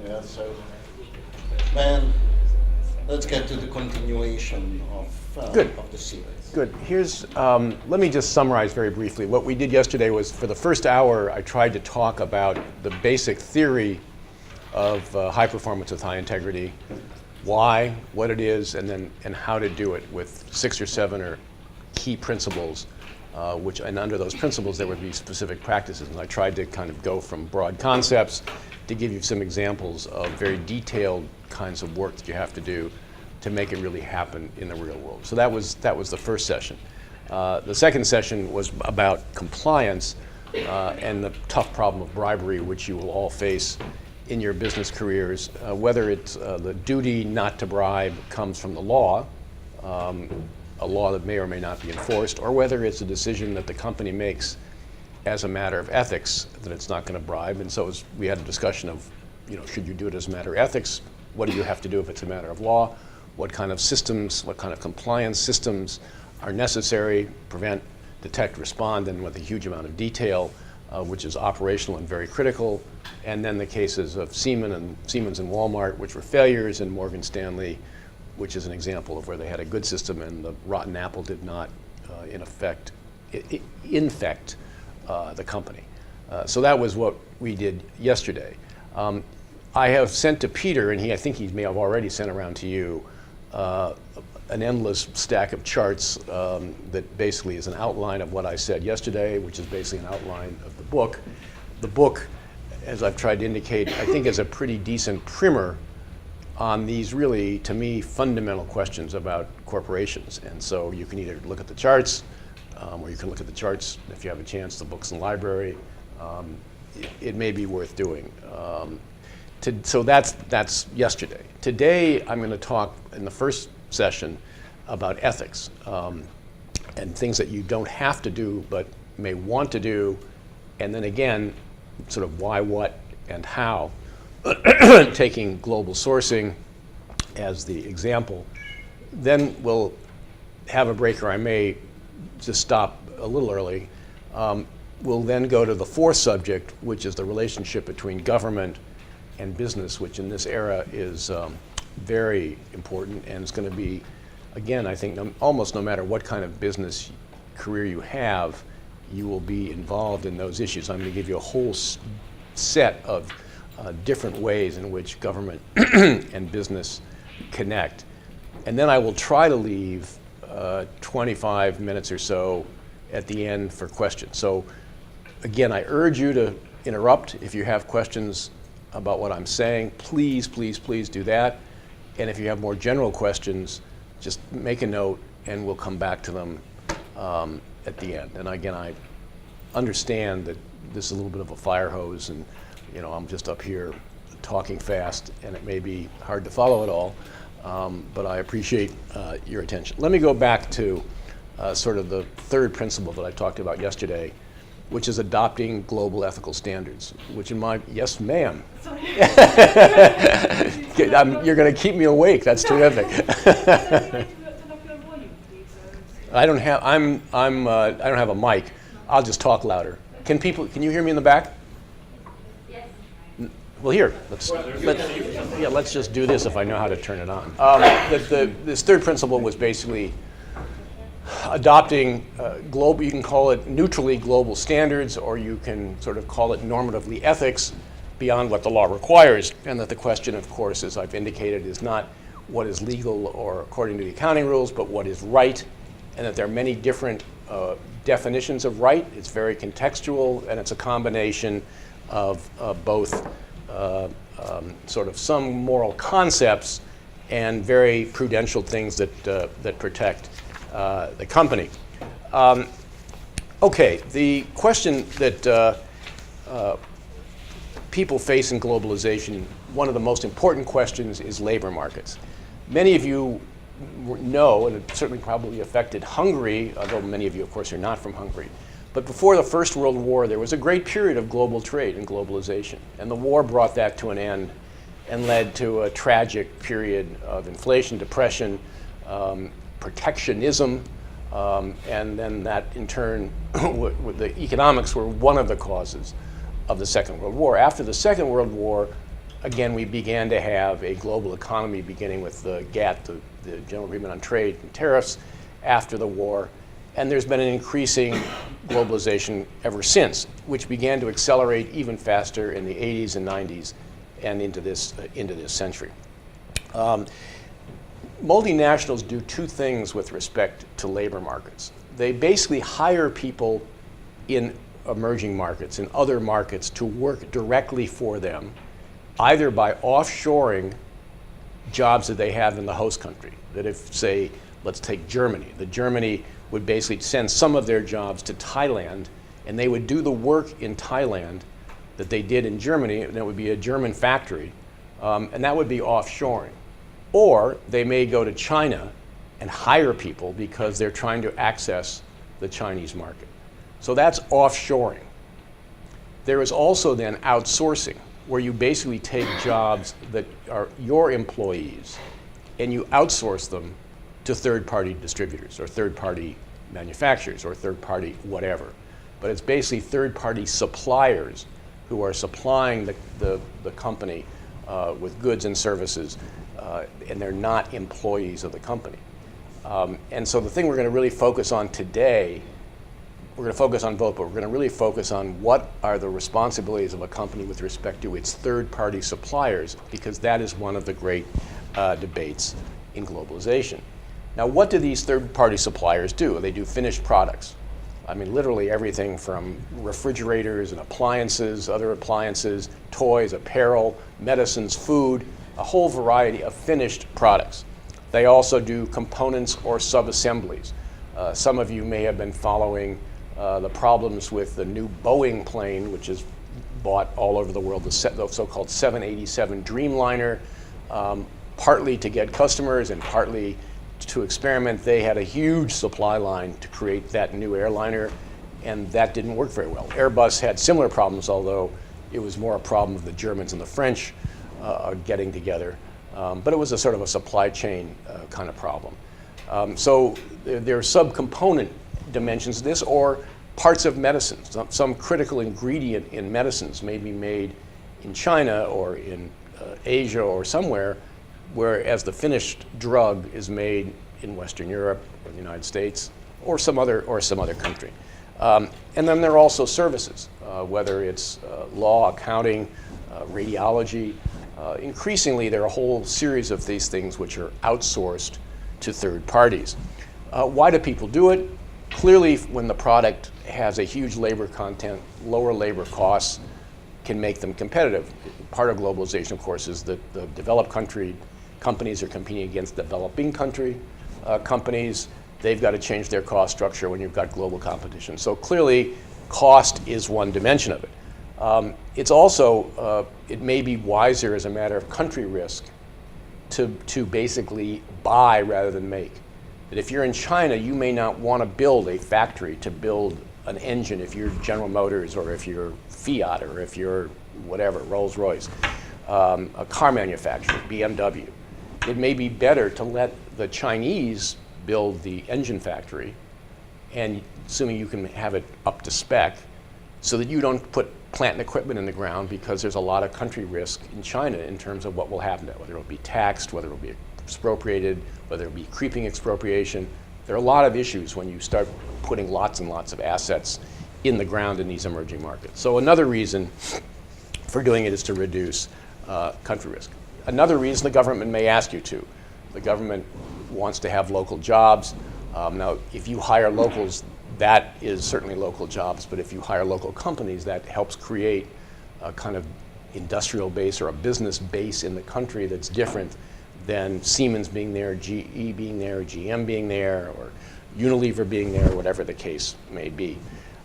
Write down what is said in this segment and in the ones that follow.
Yeah, so then let's get to the continuation of the series. Good. Here's, let me just summarize very briefly. What we did yesterday was, for the first hour, I tried to talk about the basic theory of high performance with high integrity, why, what it is, and how to do it with 6 or 7 or key principles, and under those principles there would be specific practices. And I tried to kind of go from broad concepts to give you some examples of very detailed kinds of work that you have to do to make it really happen in the real world. So that was the first session. The second session was about compliance and the tough problem of bribery, which you will all face in your business careers, whether it's the duty not to bribe comes from the law, a law that may or may not be enforced, or whether it's a decision that the company makes as a matter of ethics that it's not going to bribe. And so we had a discussion of, should you do it as a matter of ethics? What do you have to do if it's a matter of law? What kind of systems, what kind of compliance systems are necessary, prevent, detect, respond, and with a huge amount of detail, which is operational and very critical. And then the cases of Siemens and Walmart, which were failures, and Morgan Stanley, which is an example of where they had a good system and the rotten apple did not, infect the company. So that was what we did yesterday. I have sent to Peter, and I think he may have already sent around to you, an endless stack of charts that basically is an outline of what I said yesterday, which is basically an outline of the book. The book, as I've tried to indicate, I think is a pretty decent primer on these really, to me, fundamental questions about corporations. And so you can either look at the charts, or you can look at the charts, if you have a chance, the books in the library. It may be worth doing. So that's yesterday. Today, I'm going to talk in the first session about ethics and things that you don't have to do but may want to do, and then again, sort of why, what, and how, taking global sourcing as the example. Then we'll have a break, or I may just stop a little early. We'll then go to the fourth subject, which is the relationship between government and business, which in this era is very important, and it's going to be, again, I think almost no matter what kind of business career you have, you will be involved in those issues. I'm going to give you a whole set of different ways in which government and business connect. And then I will try to leave 25 minutes or so at the end for questions. So again, I urge you to interrupt if you have questions about what I'm saying. Please, please, please do that. And if you have more general questions, just make a note and we'll come back to them at the end. And again, I understand that this is a little bit of a fire hose, and I'm just up here talking fast and it may be hard to follow it all, but I appreciate your attention. Let me go back to sort of the third principle that I talked about yesterday, which is adopting global ethical standards, which yes, ma'am. You're going to keep me awake. That's terrific. I don't have a mic. I'll just talk louder. Can you hear me in the back? Yes. Well, here, let's just do this if I know how to turn it on. This third principle was basically adopting you can call it neutrally global standards, or you can sort of call it normatively ethics beyond what the law requires. And that the question, of course, as I've indicated, is not what is legal or according to the accounting rules, but what is right, and that there are many different definitions of right. It's very contextual, and it's a combination of both sort of some moral concepts and very prudential things that protect the company. Okay, the question that people face in globalization, one of the most important questions is labor markets. Many of you know, and it certainly probably affected Hungary, although many of you, of course, are not from Hungary. But before the First World War, there was a great period of global trade and globalization. And the war brought that to an end and led to a tragic period of inflation, depression, protectionism, and then that in turn, the economics were one of the causes of the Second World War. After the Second World War, again, we began to have a global economy beginning with the GATT, the General Agreement on Trade and Tariffs, after the war. And there's been an increasing globalization ever since, which began to accelerate even faster in the 80s and 90s and into this century. Multinationals do two things with respect to labor markets. They basically hire people in emerging markets, in other markets, to work directly for them, either by offshoring jobs that they have in the host country. That if, say, let's take Germany, that Germany would basically send some of their jobs to Thailand, and they would do the work in Thailand that they did in Germany, and it would be a German factory, and that would be offshoring. Or they may go to China and hire people because they're trying to access the Chinese market. So that's offshoring. There is also then outsourcing, where you basically take jobs that are your employees and you outsource them to third-party distributors or third-party manufacturers or third-party whatever. But it's basically third-party suppliers who are supplying the company with goods and services, and they're not employees of the company. And so the thing we're going to really focus on today, we're going to focus on both, but we're going to really focus on what are the responsibilities of a company with respect to its third-party suppliers, because that is one of the great debates in globalization. Now, what do these third-party suppliers do? They do finished products. I mean, literally everything from refrigerators and appliances, other appliances, toys, apparel, medicines, food, a whole variety of finished products. They also do components or sub-assemblies. Some of you may have been following the problems with the new Boeing plane, which is bought all over the world, the so-called 787 Dreamliner, partly to get customers and partly to experiment. They had a huge supply line to create that new airliner, and that didn't work very well. Airbus had similar problems, although it was more a problem of the Germans and the French getting together. But it was a sort of a supply chain kind of problem. So there are subcomponent dimensions to this, or parts of medicines. Some critical ingredient in medicines may be made in China or in Asia or somewhere, whereas the finished drug is made in Western Europe or the United States or some other country. And then there are also services, whether it's law, accounting, radiology. Increasingly, there are a whole series of these things which are outsourced to third parties. Why do people do it? Clearly, when the product has a huge labor content, lower labor costs can make them competitive. Part of globalization, of course, is that the developed country companies are competing against developing country companies. They've got to change their cost structure when you've got global competition. So clearly, cost is one dimension of it. It's also, it may be wiser as a matter of country risk to basically buy rather than make. That if you're in China, you may not want to build a factory to build an engine if you're General Motors or if you're Fiat or if you're whatever, Rolls-Royce, a car manufacturer, BMW. It may be better to let the Chinese build the engine factory, and assuming you can have it up to spec, so that you don't put plant and equipment in the ground, because there's a lot of country risk in China in terms of what will happen to it, whether it'll be taxed, whether it'll be expropriated, whether it'll be creeping expropriation. There are a lot of issues when you start putting lots and lots of assets in the ground in these emerging markets. So another reason for doing it is to reduce country risk. Another reason the government may ask you to. The government wants to have local jobs. Now, if you hire locals, that is certainly local jobs, but if you hire local companies, that helps create a kind of industrial base or a business base in the country that's different than Siemens being there, GE being there, GM being there, or Unilever being there, whatever the case may be.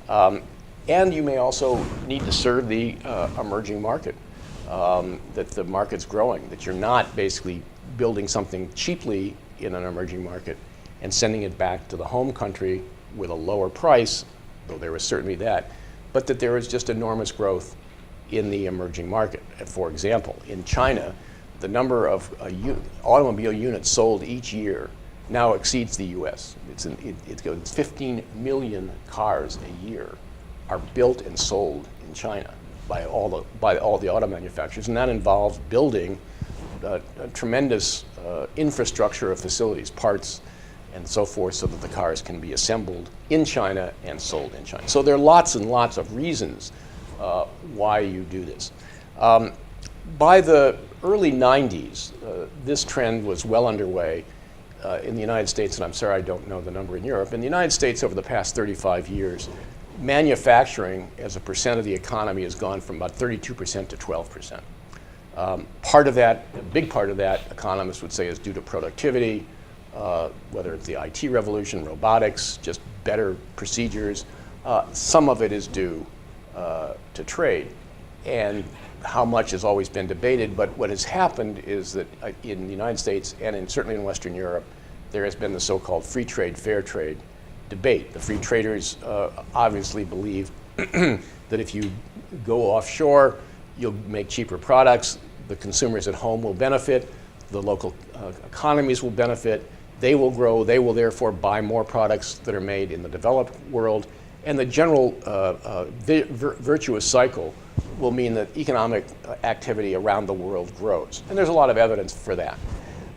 And you may also need to serve the emerging market, that the market's growing, that you're not basically building something cheaply in an emerging market and sending it back to the home country with a lower price, though there is certainly that, but that there is just enormous growth in the emerging market. For example, in China, the number of automobile units sold each year now exceeds the US. It's 15 million cars a year are built and sold in China. by all the auto manufacturers, and that involves building a tremendous infrastructure of facilities, parts, and so forth, so that the cars can be assembled in China and sold in China. So there are lots and lots of reasons why you do this. By the early 90s, this trend was well underway in the United States, and I'm sorry I don't know the number in Europe. In the United States, over the past 35 years, manufacturing as a percent of the economy has gone from about 32% to 12%. Part of that, a big part of that, economists would say is due to productivity, whether it's the IT revolution, robotics, just better procedures. Some of it is due to trade. And how much has always been debated, but what has happened is that in the United States and certainly in Western Europe, there has been the so-called free trade, fair trade debate. The free traders obviously believe that if you go offshore, you'll make cheaper products, the consumers at home will benefit, the local economies will benefit, they will grow, they will therefore buy more products that are made in the developed world, and the general virtuous cycle will mean that economic activity around the world grows. And there's a lot of evidence for that.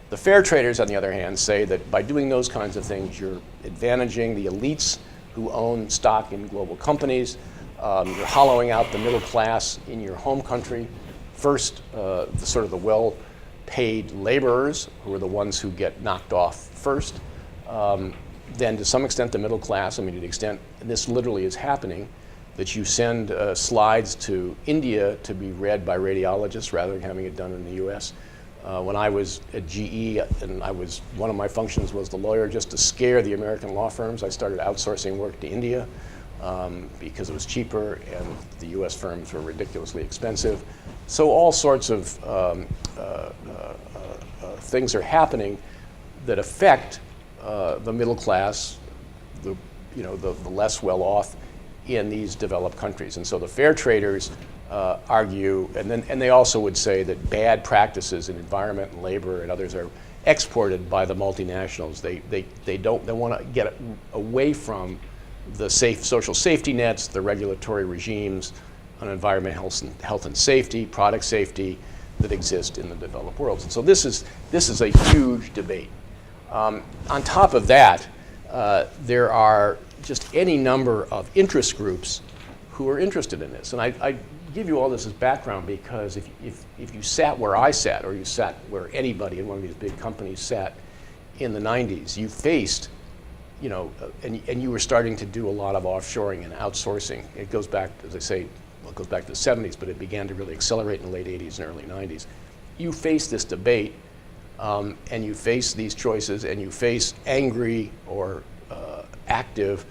The fair traders, on the other hand, say that by doing those kinds of things, you're advantaging the elites who own stock in global companies. You're hollowing out the middle class in your home country. First, the well-paid laborers, who are the ones who get knocked off first. Then, to some extent, the middle class. I mean, to the extent, and this literally is happening, that you send slides to India to be read by radiologists rather than having it done in the U.S. When I was at GE, and one of my functions was the lawyer, just to scare the American law firms, I started outsourcing work to India because it was cheaper and the U.S. firms were ridiculously expensive. So all sorts of things are happening that affect the middle class, the less well-off in these developed countries. And so the fair traders argue, and they also would say that bad practices in environment and labor and others are exported by the multinationals. They want to get away from the social safety nets, the regulatory regimes on environmental health and safety, product safety that exist in the developed world. And so this is a huge debate. On top of that, there are just any number of interest groups who are interested in this. And I give you all this as background because if you sat where I sat, or you sat where anybody in one of these big companies sat in the 90s, you faced, and you were starting to do a lot of offshoring and outsourcing. It goes back, as I say, it goes back to the 70s, but it began to really accelerate in the late 80s and early 90s. You face this debate, and you face these choices, and you face angry or active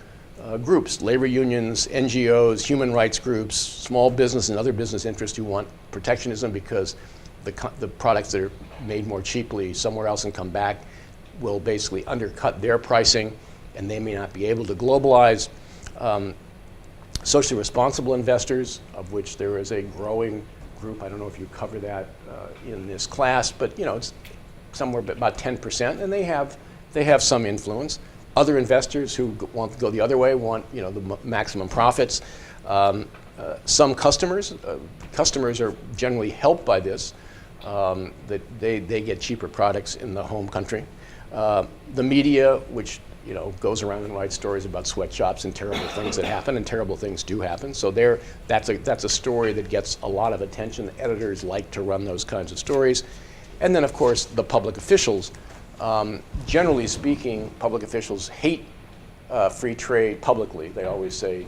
groups, labor unions, NGOs, human rights groups, small business and other business interests who want protectionism because the products that are made more cheaply somewhere else and come back will basically undercut their pricing, and they may not be able to globalize. Socially responsible investors, of which there is a growing group. I don't know if you cover that in this class, but it's somewhere about 10%, and they have some influence. Other investors who want to go the other way want the maximum profits. Some customers are generally helped by this, that they get cheaper products in the home country. The media, which goes around and writes stories about sweatshops and terrible things that happen, and terrible things do happen. So that's a story that gets a lot of attention. Editors like to run those kinds of stories. And then, of course, the public officials. Generally speaking, public officials hate free trade publicly. They always say,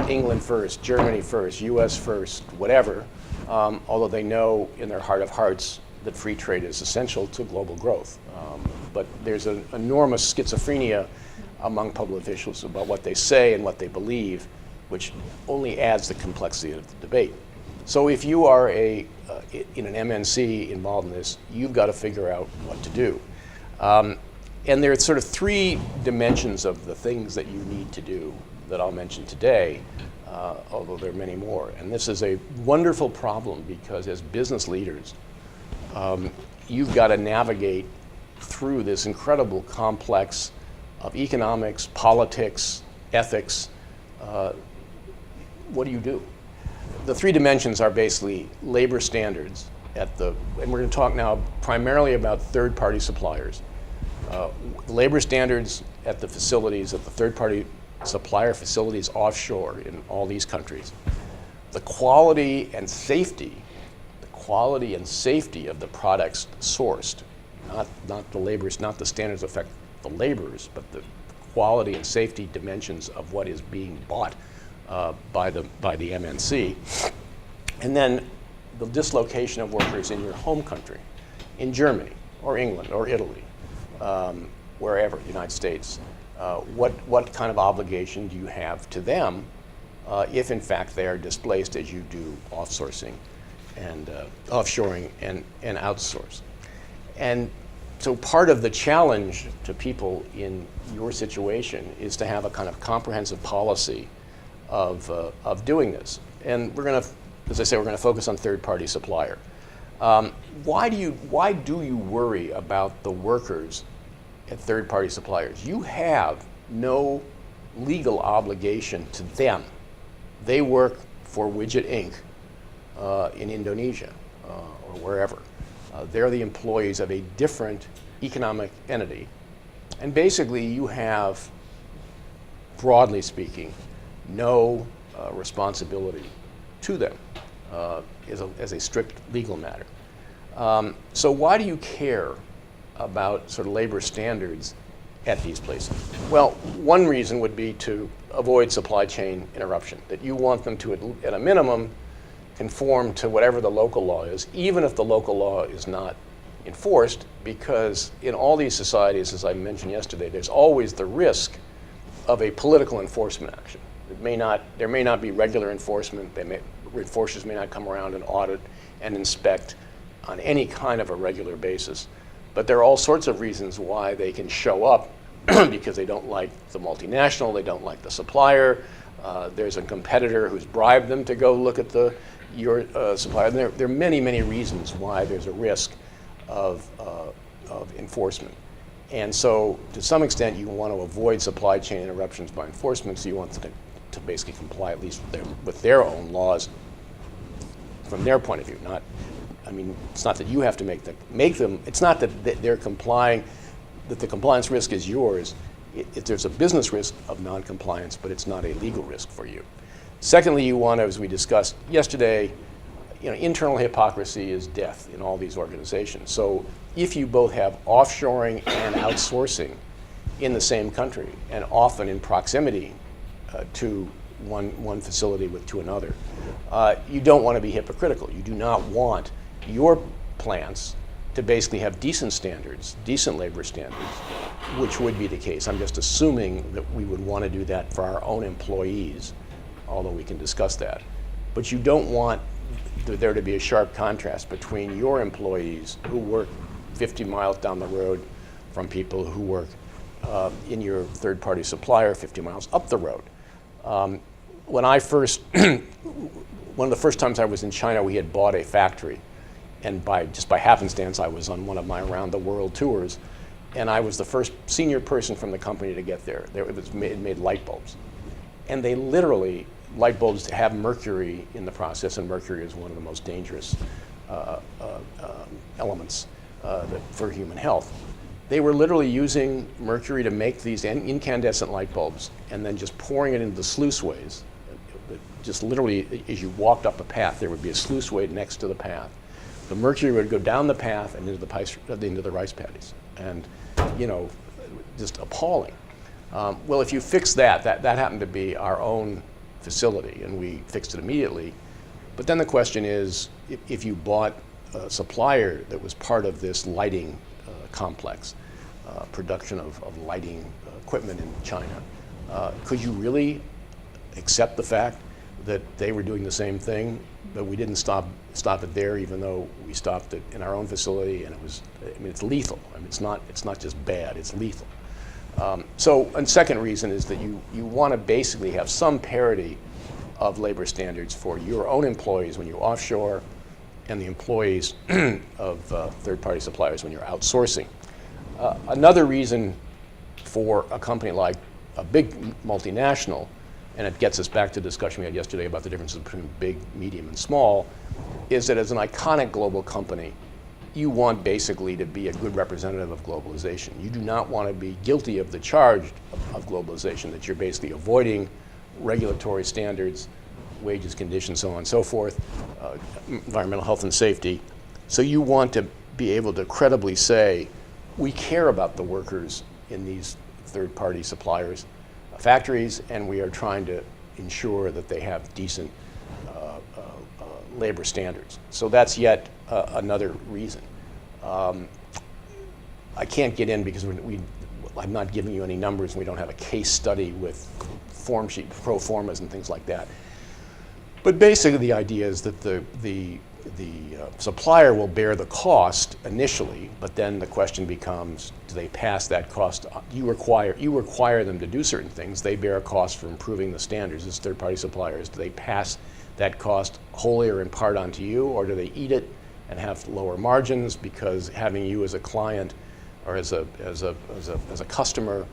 England first, Germany first, US first, whatever, although they know in their heart of hearts that free trade is essential to global growth. But there's an enormous schizophrenia among public officials about what they say and what they believe, which only adds the complexity of the debate. So if you are in an MNC involved in this, you've got to figure out what to do. And there are sort of three dimensions of the things that you need to do that I'll mention today, although there are many more. And this is a wonderful problem because as business leaders, you've got to navigate through this incredible complex of economics, politics, ethics. What do you do? the three dimensions are basically labor standards and we're going to talk now primarily about third-party suppliers. Labor standards at the facilities, at the third-party supplier facilities offshore in all these countries. The quality and safety of the products sourced, not the laborers, not the standards that affect the laborers, but the quality and safety dimensions of what is being bought by the MNC. And then the dislocation of workers in your home country, in Germany or England or Italy, wherever, United States. What kind of obligation do you have to them if in fact they are displaced as you do offsourcing and offshoring and outsource? And so part of the challenge to people in your situation is to have a kind of comprehensive policy of doing this. And we're going to, as I say, we're going to focus on third-party supplier. Why do you worry about the workers at third-party suppliers? You have no legal obligation to them. They work for Widget Inc. In Indonesia or wherever. They're the employees of a different economic entity. And basically you have, broadly speaking, no responsibility to them as a strict legal matter. So why do you care about sort of labor standards at these places? Well, one reason would be to avoid supply chain interruption, that you want them to, at a minimum, conform to whatever the local law is, even if the local law is not enforced, because in all these societies, as I mentioned yesterday, there's always the risk of a political enforcement action. There may not be regular enforcement. Enforcers may not come around and audit and inspect on any kind of a regular basis. But there are all sorts of reasons why they can show up because they don't like the multinational, they don't like the supplier. There's a competitor who's bribed them to go look at your supplier. And there are many, many reasons why there's a risk of enforcement. And so to some extent you want to avoid supply chain interruptions by enforcement, so you want them to basically comply at least with their own laws from their point of view. It's not that you have to make them, it's not that they're complying, that the compliance risk is yours. There's a business risk of non-compliance, but it's not a legal risk for you. Secondly, you want to, as we discussed yesterday, internal hypocrisy is death in all these organizations. So if you both have offshoring and outsourcing in the same country, and often in proximity to one facility to another, you don't want to be hypocritical. You do not want your plants to basically have decent standards, decent labor standards, which would be the case. I'm just assuming that we would want to do that for our own employees, although we can discuss that. But you don't want there to be a sharp contrast between your employees who work 50 miles down the road from people who work in your third-party supplier 50 miles up the road. One of the first times I was in China, we had bought a factory. And just by happenstance, I was on one of my around-the-world tours, and I was the first senior person from the company to get there. It made light bulbs. And they literally, light bulbs have mercury in the process, and mercury is one of the most dangerous elements for human health. They were literally using mercury to make these incandescent light bulbs and then just pouring it into the sluiceways. Just literally, as you walked up a path, there would be a sluiceway next to the path. The mercury would go down the path and into the rice paddies. And, just appalling. Well, if you fix that happened to be our own facility, and we fixed it immediately. But then the question is, if you bought a supplier that was part of this lighting complex, production of lighting equipment in China, could you really accept the fact that they were doing the same thing, but we didn't stop it there, even though we stopped it in our own facility, and it's lethal. It's not just bad, it's lethal. So, and second reason is that you want to basically have some parity of labor standards for your own employees when you offshore, and the employees of third-party suppliers when you're outsourcing. Another reason for a company like a big multinational and it gets us back to the discussion we had yesterday about the differences between big, medium, and small, is that as an iconic global company, you want basically to be a good representative of globalization. You do not want to be guilty of the charge of globalization, that you're basically avoiding regulatory standards, wages, conditions, so on and so forth, environmental health and safety. So you want to be able to credibly say, we care about the workers in these third-party suppliers' factories, and we are trying to ensure that they have decent labor standards. So that's yet another reason. I can't get in because I'm not giving you any numbers, and we don't have a case study with form sheet, pro formas, and things like that. But basically, the idea is that the supplier will bear the cost initially, but then the question becomes, do they pass that cost? You require them to do certain things. They bear a cost for improving the standards as third-party suppliers. Do they pass that cost wholly or in part onto you, or do they eat it and have lower margins because having you as a client or as a customer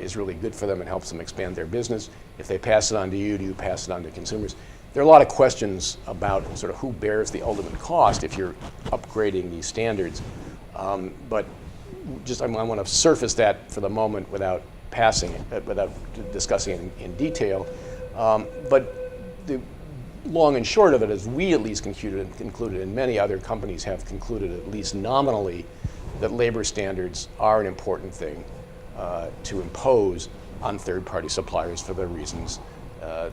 is really good for them and helps them expand their business? If they pass it on to you, do you pass it on to consumers? There are a lot of questions about sort of who bears the ultimate cost if you're upgrading these standards. But just I want to surface that for the moment without without discussing it in detail. But the long and short of it is we at least concluded, and many other companies have concluded at least nominally, that labor standards are an important thing to impose on third-party suppliers for the reasons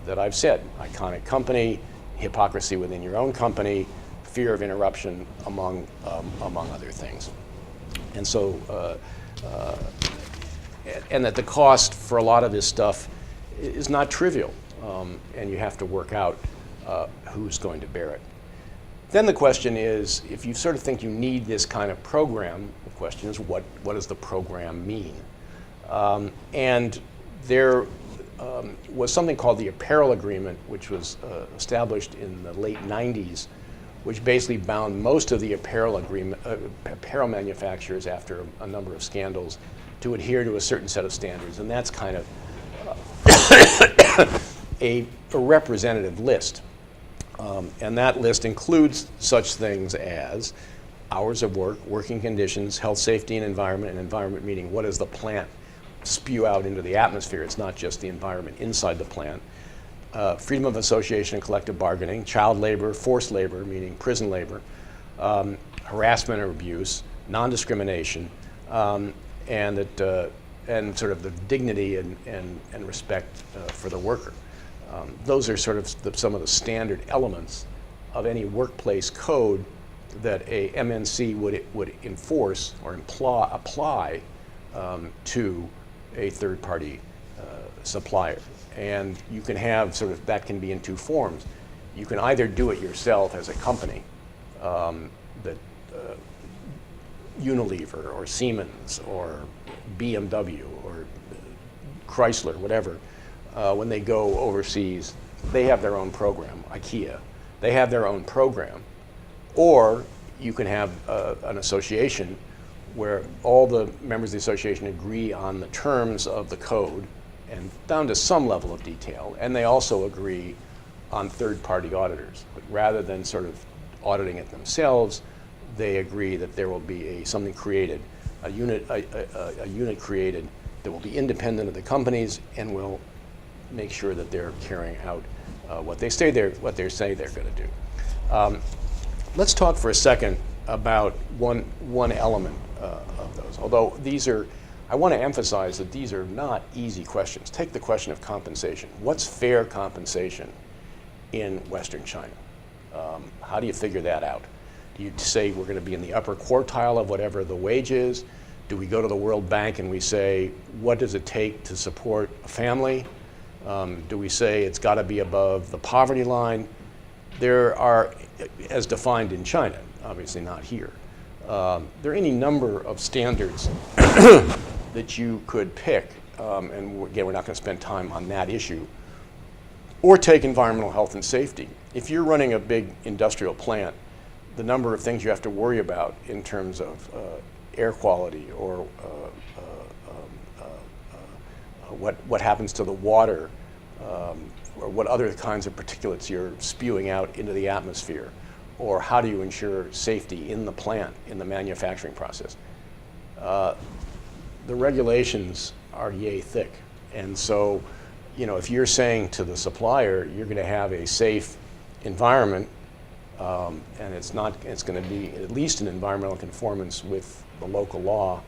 that I've said. Iconic company, hypocrisy within your own company, fear of interruption, among other things. And so, and that the cost for a lot of this stuff is not trivial, and you have to work out who's going to bear it. Then the question is, if you sort of think you need this kind of program, the question is, what does the program mean? And there was something called the Apparel Agreement, which was established in the late 90s, which basically bound most of the apparel manufacturers after a number of scandals to adhere to a certain set of standards. And that's kind of a representative list. And that list includes such things as hours of work, working conditions, health, safety, and environment meaning what does the plant spew out into the atmosphere. It's not just the environment inside the plant. Freedom of association and collective bargaining, child labor, forced labor, meaning prison labor, harassment or abuse, non-discrimination, and sort of the dignity and respect for the worker. Those are sort of some of the standard elements of any workplace code that a MNC would enforce or apply to a third-party supplier. And you can have sort of, that can be in two forms. You can either do it yourself as a company, that Unilever or Siemens or BMW or Chrysler, whatever, when they go overseas, they have their own program, IKEA, they have their own program. Or you can have an association where all the members of the association agree on the terms of the code and down to some level of detail, and they also agree on third-party auditors. But rather than sort of auditing it themselves, they agree that there will be something created, a unit created that will be independent of the companies and will make sure that they're carrying out what they say they're going to do. Let's talk for a second about one element of those. Although I want to emphasize that these are not easy questions. Take the question of compensation. What's fair compensation in Western China? How do you figure that out? Do you say we're going to be in the upper quartile of whatever the wage is? Do we go to the World Bank and we say, what does it take to support a family? Do we say it's got to be above the poverty line? There are, as defined in China, obviously not here, there are any number of standards that you could pick, and again, we're not going to spend time on that issue, or take environmental health and safety. If you're running a big industrial plant, the number of things you have to worry about in terms of air quality or what happens to the water or what other kinds of particulates you're spewing out into the atmosphere, or how do you ensure safety in the plant, in the manufacturing process. The regulations are yay thick. And so, if you're saying to the supplier, you're going to have a safe environment, and it's going to be at least in environmental conformance with the local law,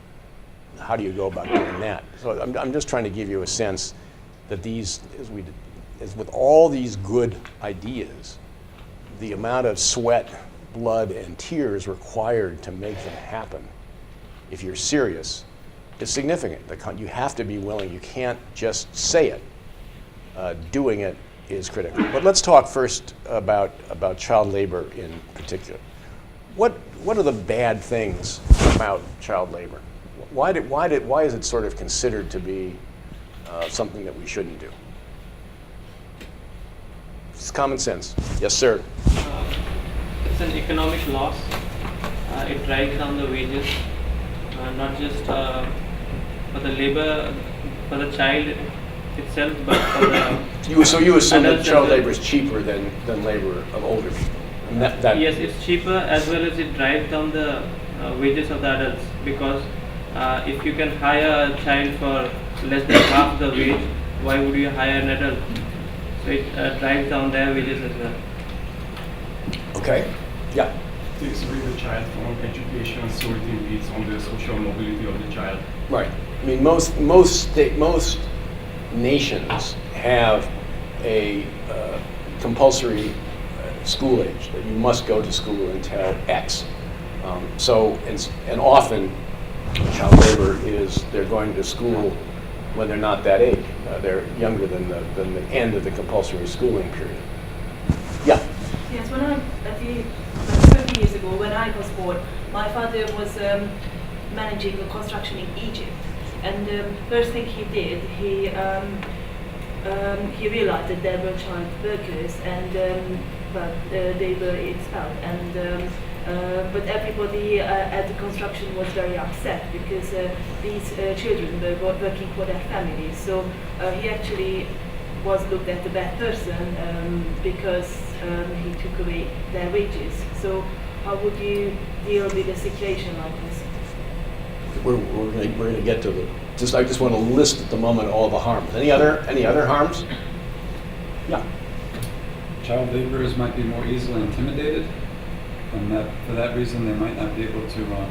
how do you go about doing that? So I'm just trying to give you a sense that these, as with all these good ideas, the amount of sweat, blood, and tears required to make them happen, if you're serious, is significant. You have to be willing. You can't just say it. Doing it is critical. But let's talk first about child labor in particular. What are the bad things about child labor? Why is it sort of considered to be something that we shouldn't do? It's common sense. Yes, sir. It's an economic loss. It drives down the wages, not just for the labor, for the child itself, but for the So you assume that adults child as well. labor is cheaper than labor of older people? And Yes, it's cheaper, as well as it drives down the wages of the adults, because if you can hire a child for less than half the wage, why would you hire an adult? So it drives down their wages as well. Okay. Yeah. Takes away the child from education, so it impedes on the social mobility of the child. Right. I mean, most nations have a compulsory school age, that you must go to school until X. And often child labor is they're going to school when they're not that age. They're younger than the end of the compulsory schooling period. Yeah. Yes, like 30 years ago, when I was born, my father was managing a construction in Egypt, and first thing he did, he realized that there were child workers, and they were expelled, and but everybody at the construction was very upset because these children were working for their families. So he actually was looked at a bad person because he took away their wages. So how would you deal with a situation like this? We're going to get to the. I just want to list at the moment all the harms. Any other harms? Yeah. Child laborers might be more easily intimidated, and for that reason they might not be able to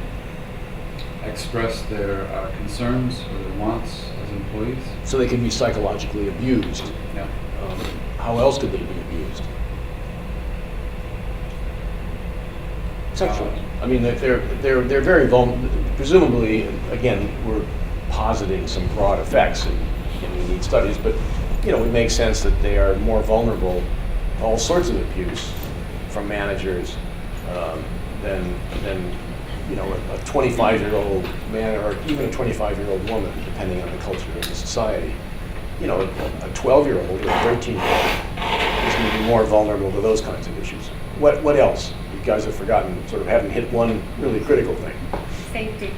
express their concerns or their wants as employees. So they can be psychologically abused. Yeah. How else could they be abused? Sexually. I mean, they're very vulnerable. Presumably, again, we're positing some broad effects, and we need studies, but it makes sense that they are more vulnerable to all sorts of abuse from managers than a 25-year-old man or even a 25-year-old woman, depending on the culture of the society. A 12-year-old or a 13-year-old is going to be more vulnerable to those kinds of issues. What else? You guys have forgotten, sort of haven't hit one really critical thing. Safety.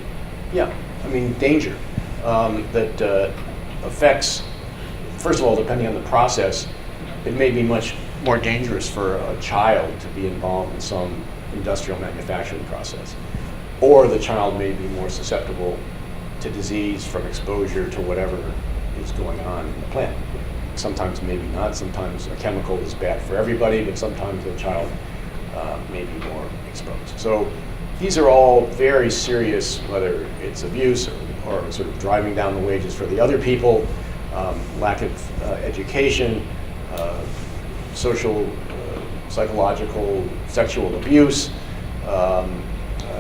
Yeah, I mean, danger that affects, first of all, depending on the process, it may be much more dangerous for a child to be involved in some industrial manufacturing process. Or the child may be more susceptible to disease from exposure to whatever is going on in the plant. Sometimes maybe not, sometimes a chemical is bad for everybody, but sometimes the child may be more exposed. So these are all very serious, whether it's abuse or sort of driving down the wages for the other people, lack of education, social, psychological, sexual abuse,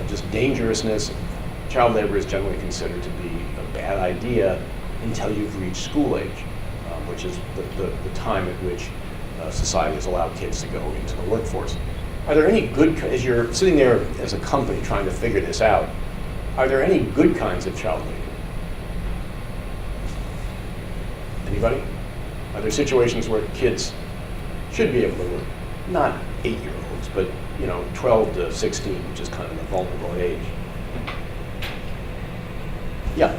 just dangerousness. Child labor is generally considered to be a bad idea until you've reached school age, which is the time at which society has allowed kids to go into the workforce. Are there any good, as you're sitting there as a company trying to figure this out, are there any good kinds of child labor? Anybody? Are there situations where kids should be able to work? Not 8-year-olds, but 12 to 16, which is kind of a vulnerable age. Yeah.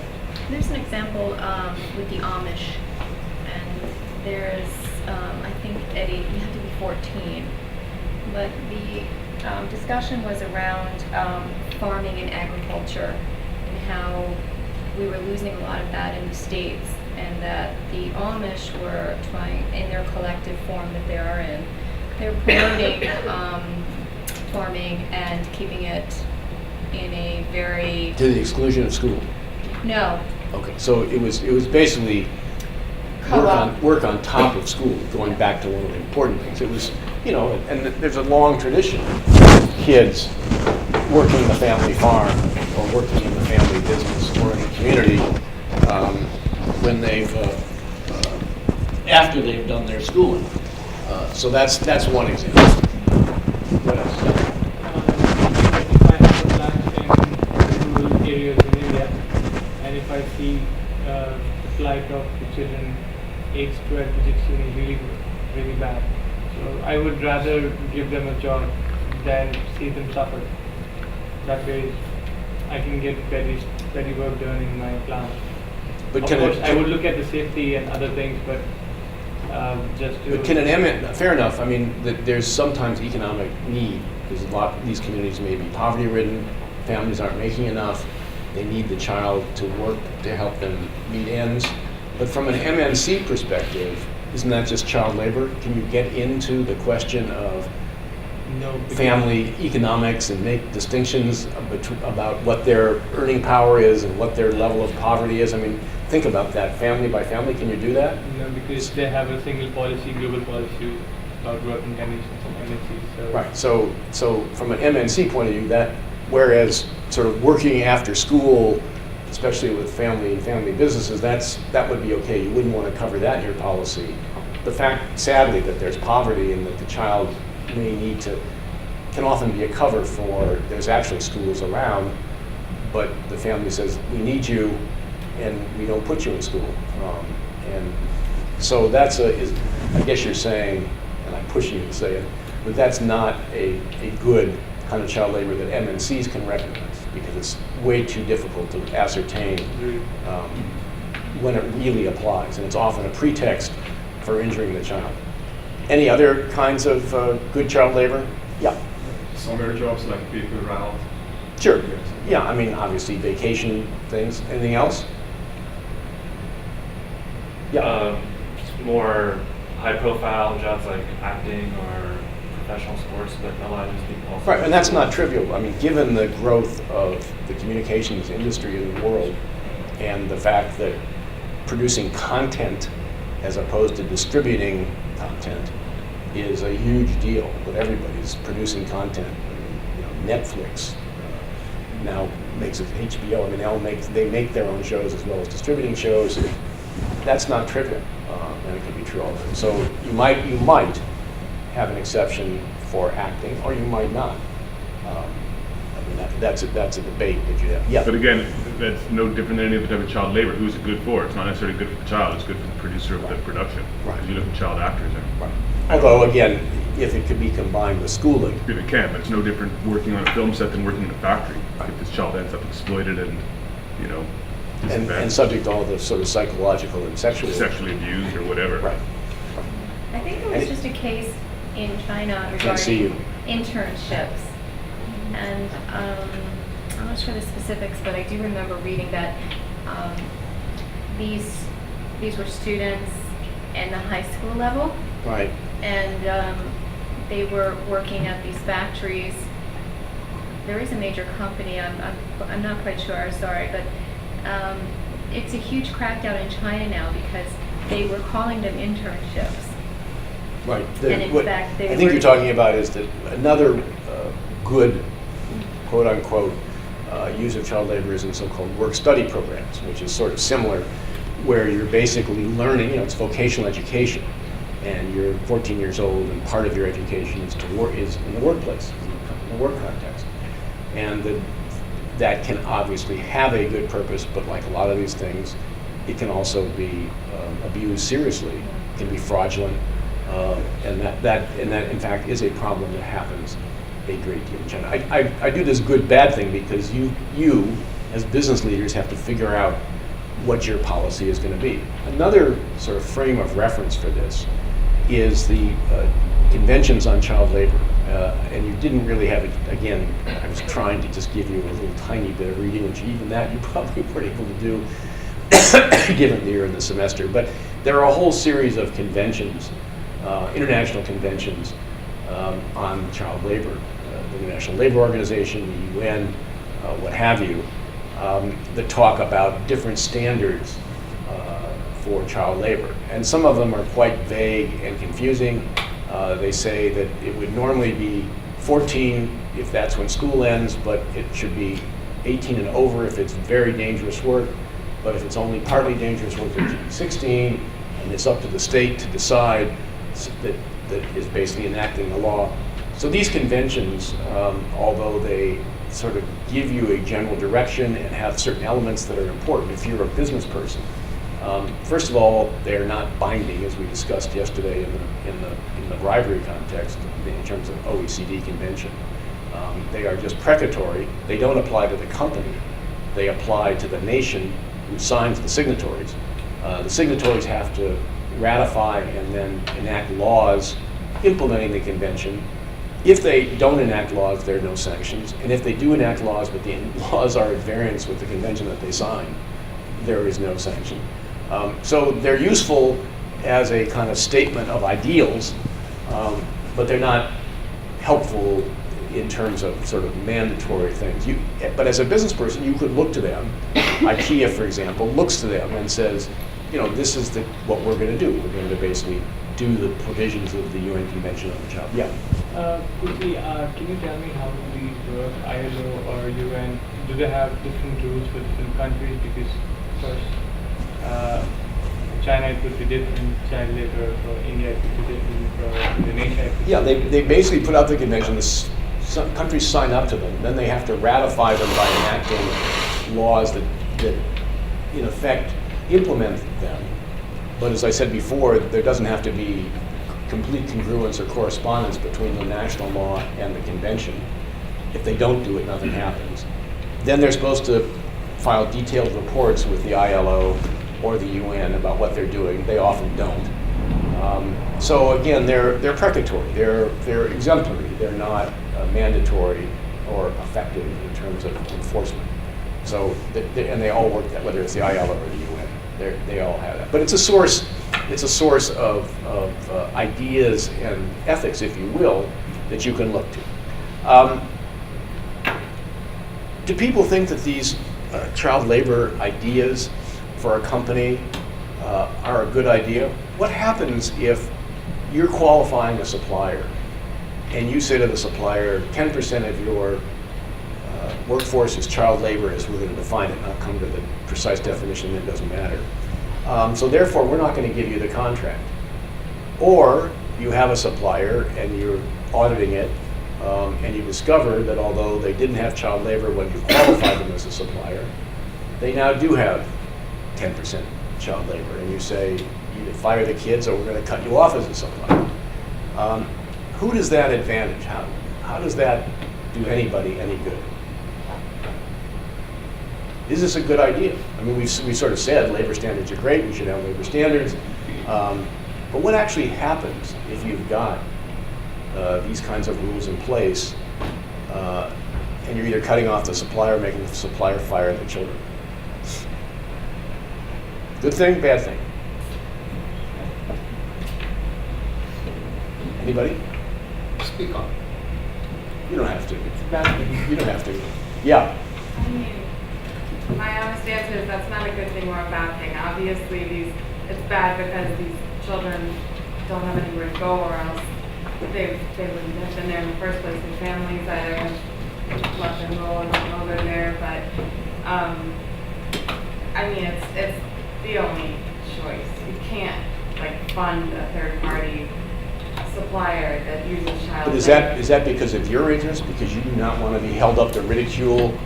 There's an example with the Amish, and there's, I think, Eddie, you have to be 14. But the discussion was around farming and agriculture and how we were losing a lot of that in the States, and that the Amish were trying, in their collective form that they are in, they're promoting farming and keeping it in a very... To the exclusion of school. No. Okay, so it was basically work on top of school, going back to one of the important things. It was, you know, and there's a long tradition of kids working the family farm or working in the family business or in the community when they've after they've done their schooling. So that's one example. What else? If I have a plant in rural areas in India, and if I see the plight of the children aged 12 to 16 is really bad, so I would rather give them a job than see them suffer. That way, I can get steady work done in my plant. But Of course, I would look at the safety and other things, but just to... But can an MN, fair enough, I mean, there's sometimes economic need, because a lot of these communities may be poverty-ridden, families aren't making enough, they need the child to work to help them meet ends. But from an MNC perspective, isn't that just child labor? Can you get into the question of No, because- family economics and make distinctions about what their earning power is and what their level of poverty is? I mean, think about that, family by family, can you do that? No, because they have a single policy, global policy about working conditions and MNCs. So Right, so from an MNC point of view, that, whereas sort of working after school, especially with family and family businesses, that would be okay. You wouldn't want to cover that in your policy. The fact, sadly, that there's poverty and that the child may need to, can often be a cover for, there's actually schools around, but the family says, we need you, and we don't put you in school. And so that's I guess you're saying, and I'm pushing you to say it, but that's not a good kind of child labor that MNCs can recognize, because it's way too difficult to ascertain when it really applies, and it's often a pretext for injuring the child. Any other kinds of good child labor? Yeah. Summer jobs like paper route. Sure. Yeah, I mean, obviously vacation things. Anything else? Yeah. More high-profile jobs like acting or professional sports, but a lot of these people also... Right, and that's not trivial. I mean, given the growth of the communications industry in the world and the fact that producing content as opposed to distributing content is a huge deal, but everybody's producing content. You know, Netflix now makes it HBO. I mean, they make their own shows as well as distributing shows. That's not trivial, and it can be true all the time. So you might have an exception for acting, or you might not. I mean, that's a debate that you have. Yeah. But again, that's no different than any other type of child labor. Who's it good for? It's not necessarily good for the child. It's good for the producer of the production. Right. Because you look at child actors. And Right. Although, again, if it could be combined with schooling. it can, but it's no different working on a film set than working in a factory. If this child ends up exploited and, you know, And disadvantaged, subject to all the sort of psychological and sexual. sexually abused or whatever. Right. I think there was just a case in China Can't see you. regarding internships. And I'm not sure the specifics, but I do remember reading that these were students in the high school level, Right. and they were working at these factories. There is a major company, I'm not quite sure, sorry, but it's a huge crackdown in China now because they were calling them internships. Right. And in fact, they I think were- you're talking about is that another good, quote unquote, use of child labor is in so-called work-study programs, which is sort of similar, where you're basically learning, you know, it's vocational education, and you're 14 years old, and part of your education is is in the workplace, in the work context, and that can obviously have a good purpose, but like a lot of these things, it can also be abused seriously, it can be fraudulent, and that in fact is a problem that happens a great deal in China. I do this good bad thing because you as business leaders have to figure out what your policy is going to be. Another sort of frame of reference for this is the conventions on child labor. And you didn't really have it, again, I was trying to just give you a little tiny bit of reading, which even that you probably weren't able to do given that you're in the semester. But there are a whole series of conventions, international conventions on child labor, the International Labor Organization, the UN, what have you, that talk about different standards for child labor. And some of them are quite vague and confusing. They say that it would normally be 14 if that's when school ends, but it should be 18 and over if it's very dangerous work. But if it's only partly dangerous work, it should be 16, and it's up to the state to decide that is basically enacting the law. So these conventions, although they sort of give you a general direction and have certain elements that are important if you're a business person, first of all, they're not binding, as we discussed yesterday in the bribery context in terms of OECD convention. They are just precatory. They don't apply to the company. They apply to the nation who signs the signatories. The signatories have to ratify and then enact laws implementing the convention. If they don't enact laws, there are no sanctions. And if they do enact laws, but the laws are at variance with the convention that they signed, there is no sanction. So they're useful as a kind of statement of ideals, but they're not helpful in terms of sort of mandatory things. But as a business person, you could look to them. IKEA, for example, looks to them and says, you know, this is what we're going to do. We're going to basically do the provisions of the UN Convention on the Child. Yeah. Quickly, can you tell me how these work, ILO or UN? Do they have different rules for different countries? Because first, China it would be different, child labor for India it would be different, for Indonesia it would be Yeah, they basically put out the convention. Some countries sign up to them. Then they have to ratify them by enacting laws that in effect, implement them. But as I said before, there doesn't have to be complete congruence or correspondence between the national law and the convention. If they don't do it, nothing happens. Then they're supposed to file detailed reports with the ILO or the UN about what they're doing. They often don't. So again, they're precatory. They're exemplary. They're not mandatory or effective in terms of enforcement. So and they all work that, whether it's the ILO or the UN. They all have that. But it's a source. It's a source of ideas and ethics, if you will, that you can look to. Do people think that these child labor ideas for a company are a good idea? What happens if you're qualifying a supplier and you say to the supplier, 10% of your workforce is child labor as we're going to define it, not come to the precise definition, it doesn't matter. So therefore, we're not going to give you the contract. Or you have a supplier and you're auditing it, and you discover that although they didn't have child labor when you qualified them as a supplier, they now do have 10% child labor. And you say, either fire the kids or we're going to cut you off as a supplier. Who does that advantage? How does that do anybody any good? Is this a good idea? I mean, we sort of said labor standards are great, we should have labor standards. But what actually happens if you've got these kinds of rules in place and you're either cutting off the supplier or making the supplier fire the children? Good thing, bad thing? Anybody? Speak on. You don't have to. It's a bad thing. You don't have to. Yeah. I mean, my honest answer is that's not a good thing or a bad thing. Obviously, it's bad because these children don't have anywhere to go, or else they wouldn't have been there in the first place. Their families either have let them go and don't know they're there. But I mean, it's the only choice. You can't fund a third party supplier that uses child But labor. is that because of your interest? Because you do not want to be held up to ridicule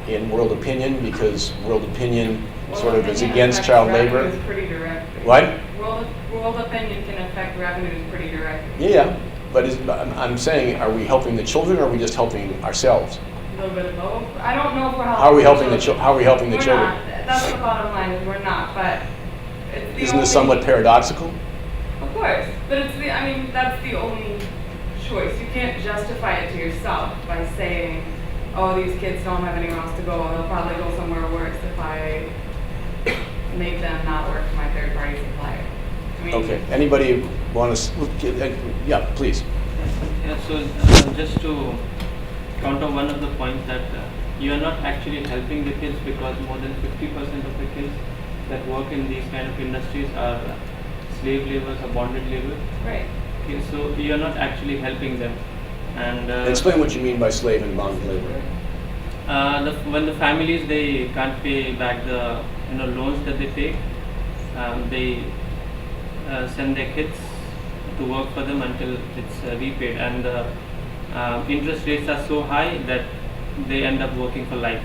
in world opinion, because world opinion sort of is against child labor? Revenues pretty directly. What? World opinion can affect revenues pretty directly. Yeah, but I'm saying, are we helping the children or are we just helping ourselves? A little bit of both. I don't know if we're helping. How are we helping the children? How are we helping the We're children? not. that's the bottom line, is we're not, but it's the Isn't only. this somewhat paradoxical? Of course, but that's the only choice. You can't justify it to yourself by saying, oh, these kids don't have anywhere else to go. They'll probably go somewhere worse if I make them not work for my third-party supplier. I mean, Okay, anybody want to, yeah, please. Yeah, so just to counter one of the points that you are not actually helping the kids, because more than 50% of the kids that work in these kind of industries are slave laborers or bonded labor. right. Okay, so you are not actually helping them. And Explain what you mean by slave and bond labor. when the families, they can't pay back the loans that they take, they send their kids to work for them until it's repaid, and the interest rates are so high that they end up working for life.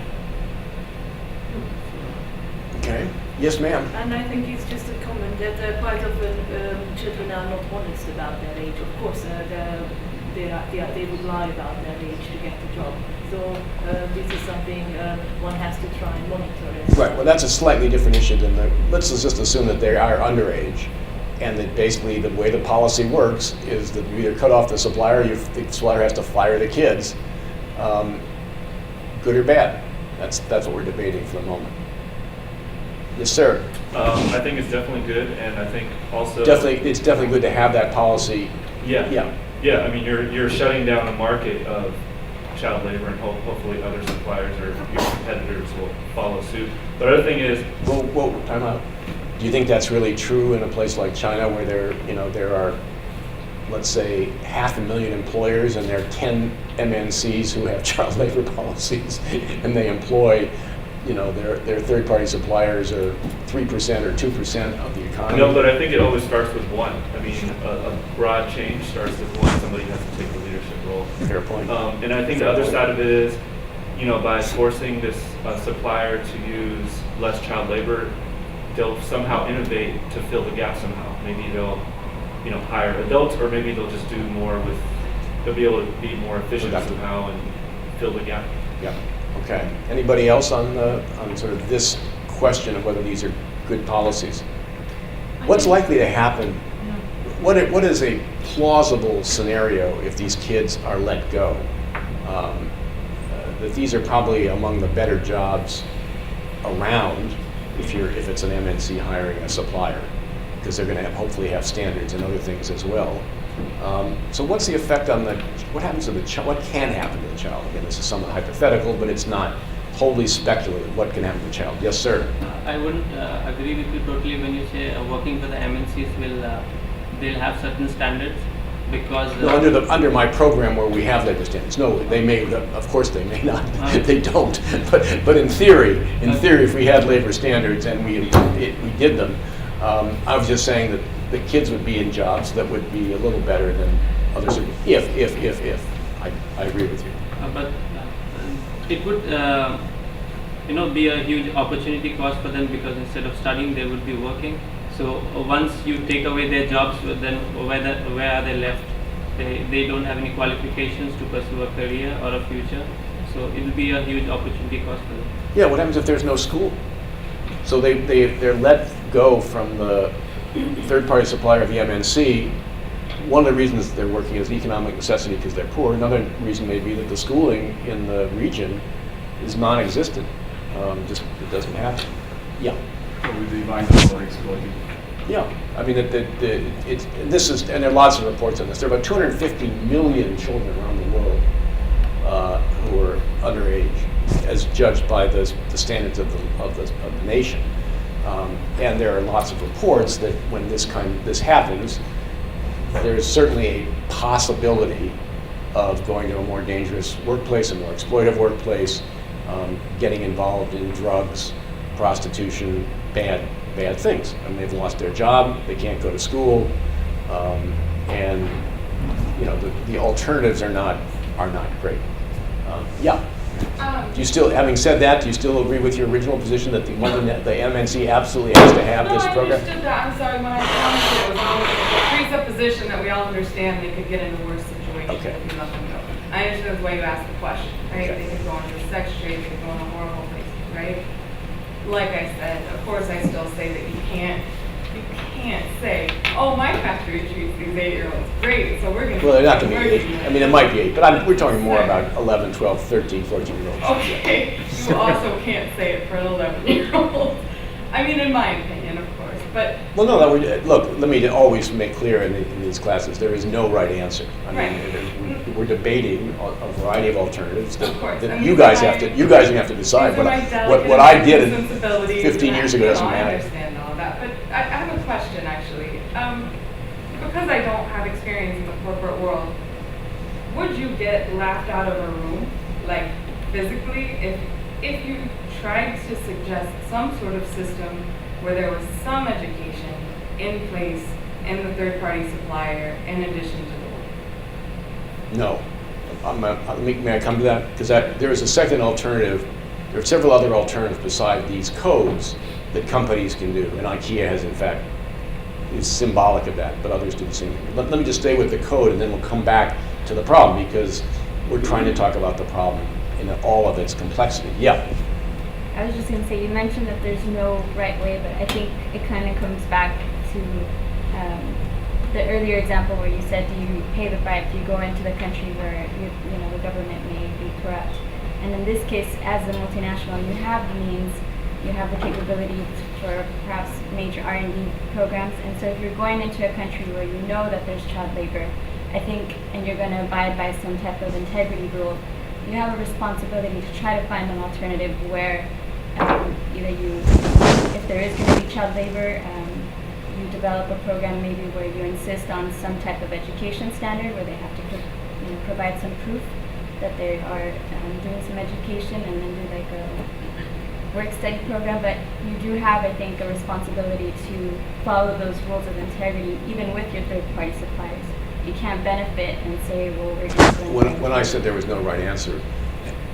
Okay. Yes, ma'am. And I think it's just a comment that part of the children are not honest about their age. Of course, they would lie about their age to get the job. So this is something one has to try and monitor. Right, well, that's a slightly different issue than let's just assume that they are underage, and that basically the way the policy works is that you either cut off the supplier, or the supplier has to fire the kids. Good or bad? That's what we're debating for the moment. Yes, sir. I think it's definitely good, and I think also It's definitely good to have that policy. Yeah. Yeah. Yeah. I mean, you're shutting down a market of child labor, and hopefully other suppliers or your competitors will follow suit. The other thing is, Whoa, time out. Do you think that's really true in a place like China, where there are, let's say, 500,000 employers, and there are 10 MNCs who have child labor policies, and they employ, their third-party suppliers are 3% or 2% of the economy? no, but I think it always starts with one. I mean, a broad change starts with one. Somebody has to take the leadership role. Fair point. And I think the other side of it is, by forcing this supplier to use less child labor, they'll somehow innovate to fill the gap somehow. Maybe they'll, hire adults, or maybe they'll just do more with. They'll be able to be more efficient somehow and fill the gap. Yeah. Okay. Anybody else on sort of this question of whether these are good policies? What's likely to happen? What is a plausible scenario if these kids are let go? That these are probably among the better jobs around if it's an MNC hiring a supplier, because they're going to hopefully have standards and other things as well. So what's the effect on what happens to the child? What can happen to the child? Again, this is somewhat hypothetical, but it's not wholly speculative. What can happen to the child? Yes, sir. I wouldn't agree with you totally when you say working for the MNCs they'll have certain standards, because under my program where we have labor standards, no, they may. Of course, they may not. They don't. But in theory, if we had labor standards and we did them, I was just saying that the kids would be in jobs that would be a little better than others. If I agree with you. But it would be a huge opportunity cost for them, because instead of studying they would be working. So once you take away their jobs, then where are they left? They don't have any qualifications to pursue a career or a future. So it will be a huge opportunity cost for them. Yeah, what happens if there's no school? So they're let go from the third-party supplier of the MNC. One of the reasons they're working is economic necessity because they're poor. Another reason may be that the schooling in the region is non-existent. Just it doesn't happen. Yeah. Probably the environmental exploiting. Yeah, I mean, this is, and there are lots of reports on this. There are about 250 million children around the world who are underage, as judged by the standards of the nation. And there are lots of reports that when this happens, there's certainly a possibility of going to a more dangerous workplace, a more exploitive workplace, getting involved in drugs, prostitution, bad things. I mean, they've lost their job, they can't go to school, and the alternatives are not great. Yeah. Do you still, having said that, do you still agree with your original position that the MNC absolutely has to have this program? No, I understood that. I'm sorry, when I commented, it was on the presupposition that we all understand they could get in a worse situation if you let them go. I understand the way you asked the question, right? Okay. They could go into a sex trade, they could go into horrible places, right? like I said, of course I still say that you can't say, oh, my factory treats these 8-year-olds great, so we're going to. Well, they're not going to be 8. I mean, it might be 8, but we're talking more about 11, 12, 13, 14-year-olds. Okay, you also can't say it for an 11-year-old. I mean, in my opinion, of course, but. Well, no, look, let me always make clear in these classes, there is no right answer. I mean, we're debating a variety of alternatives Of course. that And you these guys are have my- to decide. these are my delicate What I did sensibilities 15 and years ago doesn't I matter. understand all that, but I have a question actually. Because I don't have experience in the corporate world, would you get laughed out of a room, like physically, if you tried to suggest some sort of system where there was some education in place in the third-party supplier in addition to the work? No. May I come to that? Because there is a second alternative. There are several other alternatives beside these codes that companies can do, and IKEA has, in fact, is symbolic of that, but others do the same thing. Let me just stay with the code, and then we'll come back to the problem, because we're trying to talk about the problem in all of its complexity. Yeah. I was just going to say, you mentioned that there's no right way, but I think it kind of comes back to the earlier example where you said, do you pay the bribe? Do you go into the country where the government may be corrupt? And in this case, as a multinational, you have the means, you have the capability for perhaps major R&D programs. And so if you're going into a country where you know that there's child labor, I think, and you're going to abide by some type of integrity rule, you have a responsibility to try to find an alternative where if there is going to be child labor, you develop a program maybe where you insist on some type of education standard where they have to provide some proof that they are doing some education, and then do like a work study program. But you do have, I think, a responsibility to follow those rules of integrity even with your third-party suppliers. You can't benefit and say, well, we're just going When I said there was no right answer,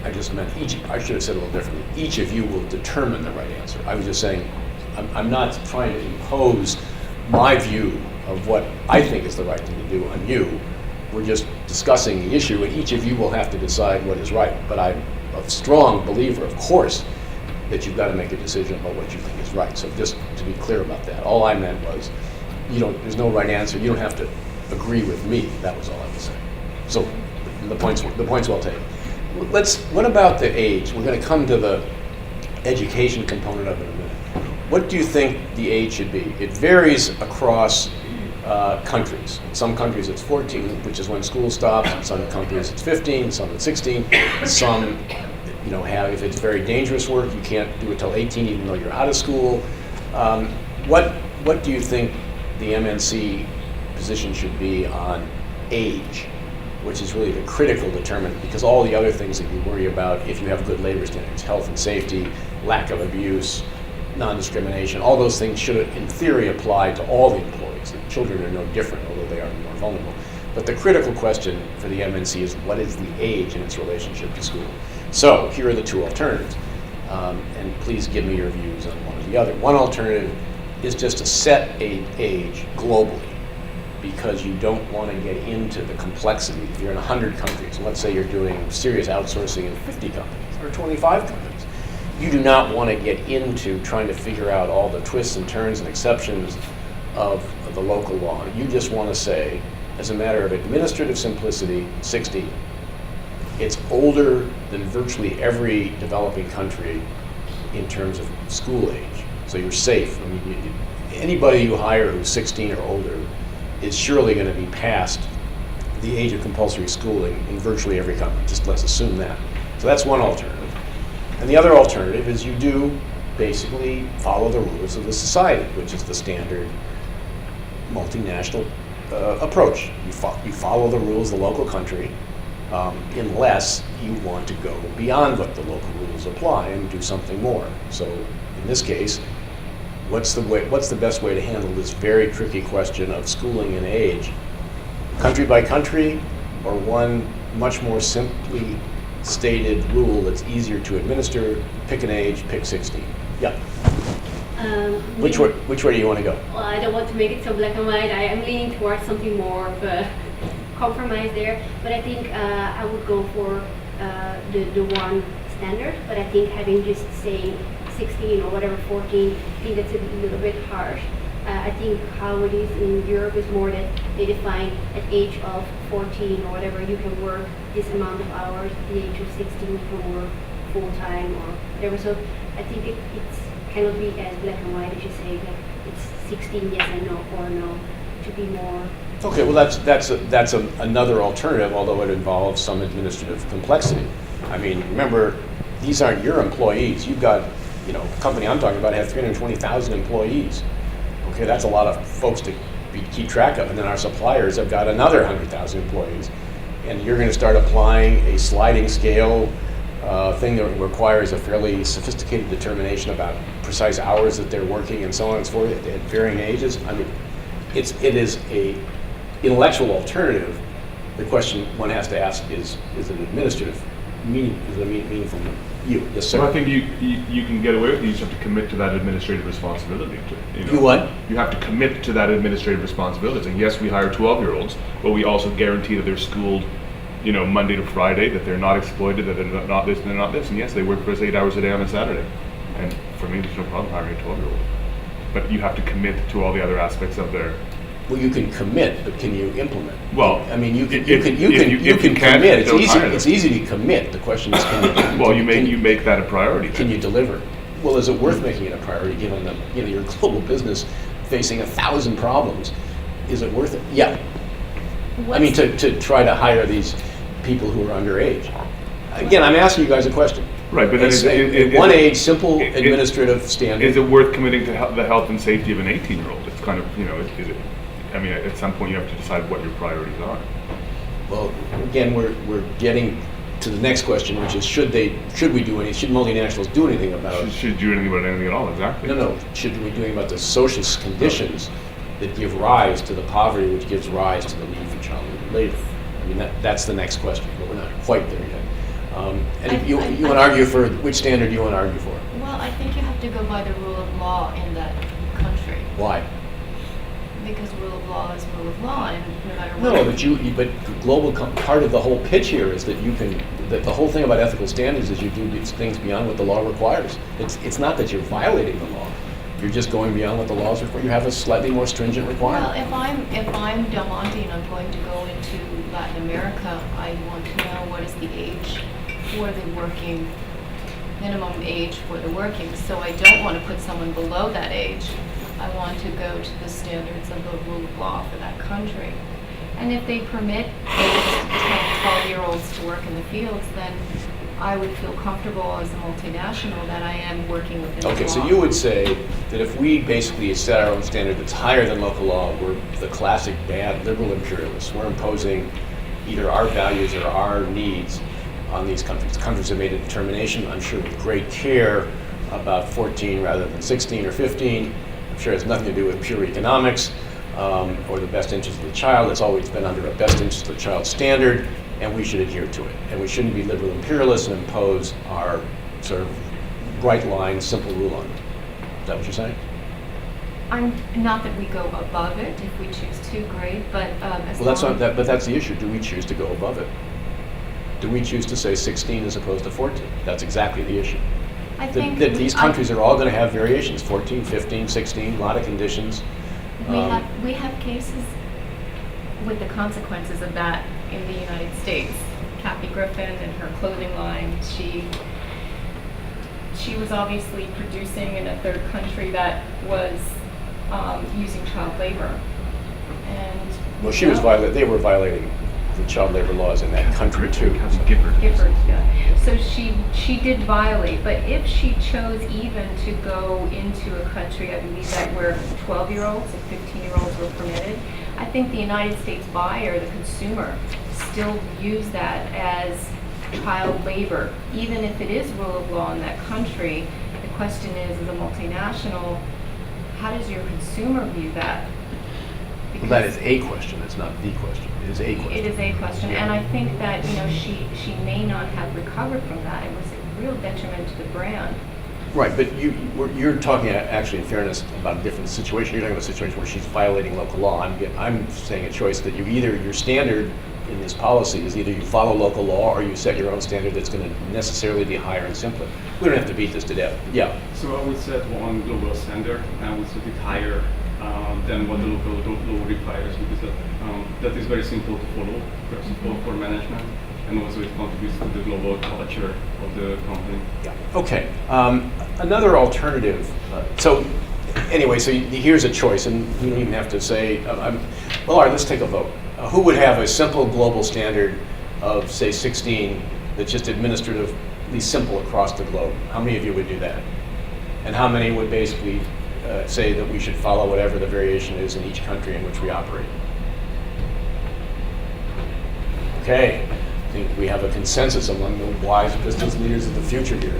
I just meant I should have said it a little differently. Each of you will determine the right answer. I was just saying, I'm not trying to impose my view of what I think is the right thing to do on you. We're just discussing the issue, and each of you will have to decide what is right. But I'm a strong believer, of course, that you've got to make a decision about what you think is right. So just to be clear about that, all I meant was, there's no right answer. You don't have to agree with me. That was all I was saying. So the point's well taken. What about the age? We're going to come to the education component of it in a minute. What do you think the age should be? It varies across countries. In some countries it's 14, which is when school stops. In some countries it's 15, some it's 16. Some, if it's very dangerous work, you can't do it till 18 even though you're out of school. What do you think the MNC position should be on age, which is really the critical determinant, because all the other things that you worry about, if you have good labor standards, health and safety, lack of abuse, non-discrimination, all those things should, in theory, apply to all the employees. The children are no different, although they are more vulnerable. But the critical question for the MNC is, what is the age in its relationship to school? So here are the two alternatives, and please give me your views on one or the other. One alternative is just to set an age globally, because you don't want to get into the complexity. If you're in 100 countries, and let's say you're doing serious outsourcing in 50 companies or 25 companies, you do not want to get into trying to figure out all the twists and turns and exceptions of the local law. You just want to say, as a matter of administrative simplicity, 16. It's older than virtually every developing country in terms of school age. So you're safe. I mean, anybody you hire who's 16 or older is surely going to be past the age of compulsory schooling in virtually every country. Just let's assume that. So that's one alternative. And the other alternative is you do basically follow the rules of the society, which is the standard multinational approach. You follow the rules of the local country, unless you want to go beyond what the local rules apply and do something more. So in this case, what's the best way to handle this very tricky question of schooling and age? Country by country, or one much more simply stated rule that's easier to administer? Pick an age, pick 16. Yeah. Which way do you want to go? Well, I don't want to make it so black and white. I am leaning towards something more of a compromise there, but I think I would go for the one standard. But I think having just saying 16 or whatever, 14, I think that's a little bit harsh. I think how it is in Europe is more that they define at age of 14 or whatever, you can work this amount of hours. At the age of 16, you can work full-time or whatever. So I think it's cannot be as black and white as you say that it's 16 yes and no or no. It should be more. Okay, well that's another alternative, although it involves some administrative complexity. I mean, remember, these aren't your employees. You've got, the company I'm talking about has 320,000 employees. Okay, that's a lot of folks to keep track of. And then our suppliers have got another 100,000 employees. And you're going to start applying a sliding scale thing that requires a fairly sophisticated determination about precise hours that they're working and so on and so forth at varying ages. I mean, it is a intellectual alternative. The question one has to ask is it administrative? Is it meaningful to you? Yes, sir. Well, I think you can get away with it. You just have to commit to that administrative responsibility. You what? You have to commit to that administrative responsibility. And yes, we hire 12-year-olds, but we also guarantee that they're schooled, Monday to Friday, that they're not exploited, that they're not this and they're not this. And yes, they work for us 8 hours a day on a Saturday. And for me, there's no problem hiring a 12-year-old. But you have to commit to all the other aspects of their. Well, you can commit, but can you implement? Well, I mean, you can can't, commit. It's easy to commit. The question is, can you? Well, you make that a priority. Can you deliver? Well, is it worth making it a priority given that your global business facing 1,000 problems? Is it worth it? Yeah. I mean, to try to hire these people who are underage. Again, I'm asking you guys a question. Right, but then one age, simple administrative standard. Is it worth committing to the health and safety of an 18-year-old? It's kind of, is it? I mean, at some point you have to decide what your priorities are. Well, again, we're getting to the next question, which is should multinationals do anything about it? Should do anything about anything at all? Exactly. No. Should we be doing about the social conditions that give rise to the poverty, which gives rise to the need for child labor? I mean, that's the next question, but we're not quite there yet. And you want to argue for which standard do you want to argue for? Well, I think you have to go by the rule of law in that country. Why? Because rule of law is rule of law, and no matter what. No, but global part of the whole pitch here is that the whole thing about ethical standards is you do these things beyond what the law requires. It's not that you're violating the law. You're just going beyond what the laws require. You have a slightly more stringent requirement. Well, if I'm Del Monte and I'm going to go into Latin America, I want to know what is the age for the working, minimum age for the working. So I don't want to put someone below that age. I want to go to the standards of the rule of law for that country. And if they permit 8, 10, 12-year-olds to work in the fields, then I would feel comfortable as a multinational that I am working within the law. Okay, so you would say that if we basically set our own standard that's higher than local law, we're the classic bad liberal imperialists. We're imposing either our values or our needs on these countries. Countries have made a determination, I'm sure with great care, about 14 rather than 16 or 15. I'm sure it has nothing to do with pure economics or the best interest of the child. It's always been under a best interest of the child standard, and we should adhere to it. And we shouldn't be liberal imperialists and impose our sort of bright line, simple rule on it. Is that what you're saying? I'm not that we go above it if we choose to, great, but well, that's not that. But that's the issue. Do we choose to go above it? Do we choose to say 16 as opposed to 14? That's exactly the issue. I think that these countries are all going to have variations: 14, 15, 16, a lot of conditions. We have cases with the consequences of that in the United States. Kathy Griffin and her clothing line, she was obviously producing in a third country that was using child labor. And well, they were violating the child labor laws in that country too. Gifford, yeah. So she did violate, but if she chose even to go into a country, I believe that where 12-year-olds and 15-year-olds were permitted, I think the United States buyer, the consumer, still views that as child labor, even if it is rule of law in that country. The question is, as a multinational, how does your consumer view that? Well, that is a question. It's not the question. It is a question. It is a question, and I think that she may not have recovered from that. It was a real detriment to the brand. Right, but you're talking actually, in fairness, about a different situation. You're talking about a situation where she's violating local law. I'm saying a choice that your standard in this policy is either you follow local law or you set your own standard that's going to necessarily be higher and simpler. We don't have to beat this to death. Yeah. So I would set one global standard and I would set it higher than what the local law requires, because that is very simple to follow, first of all, for management, and also it contributes to the global culture of the company. Yeah. Okay. Another alternative. So anyway, so here's a choice, and you don't even have to say, well, all right, let's take a vote. Who would have a simple global standard of, say, 16 that's just administratively simple across the globe? How many of you would do that? And how many would basically say that we should follow whatever the variation is in each country in which we operate? Okay. I think we have a consensus among the wise business leaders of the future here,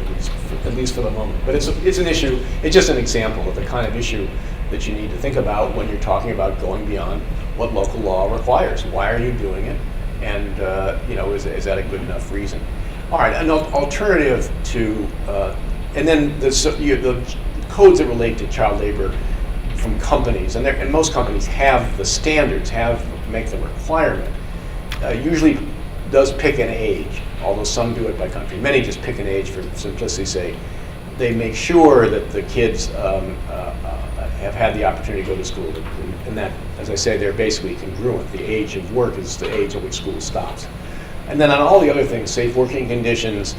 at least for the moment. But it's an issue, it's just an example of the kind of issue that you need to think about when you're talking about going beyond what local law requires. Why are you doing it? And is that a good enough reason? All right, an alternative to, and then the codes that relate to child labor from companies, and most companies have the standards, make the requirement, usually does pick an age, although some do it by country. Many just pick an age for simplicity's sake. They make sure that the kids have had the opportunity to go to school, and that, as I say, they're basically congruent. The age of work is the age at which school stops. And then on all the other things, safe working conditions,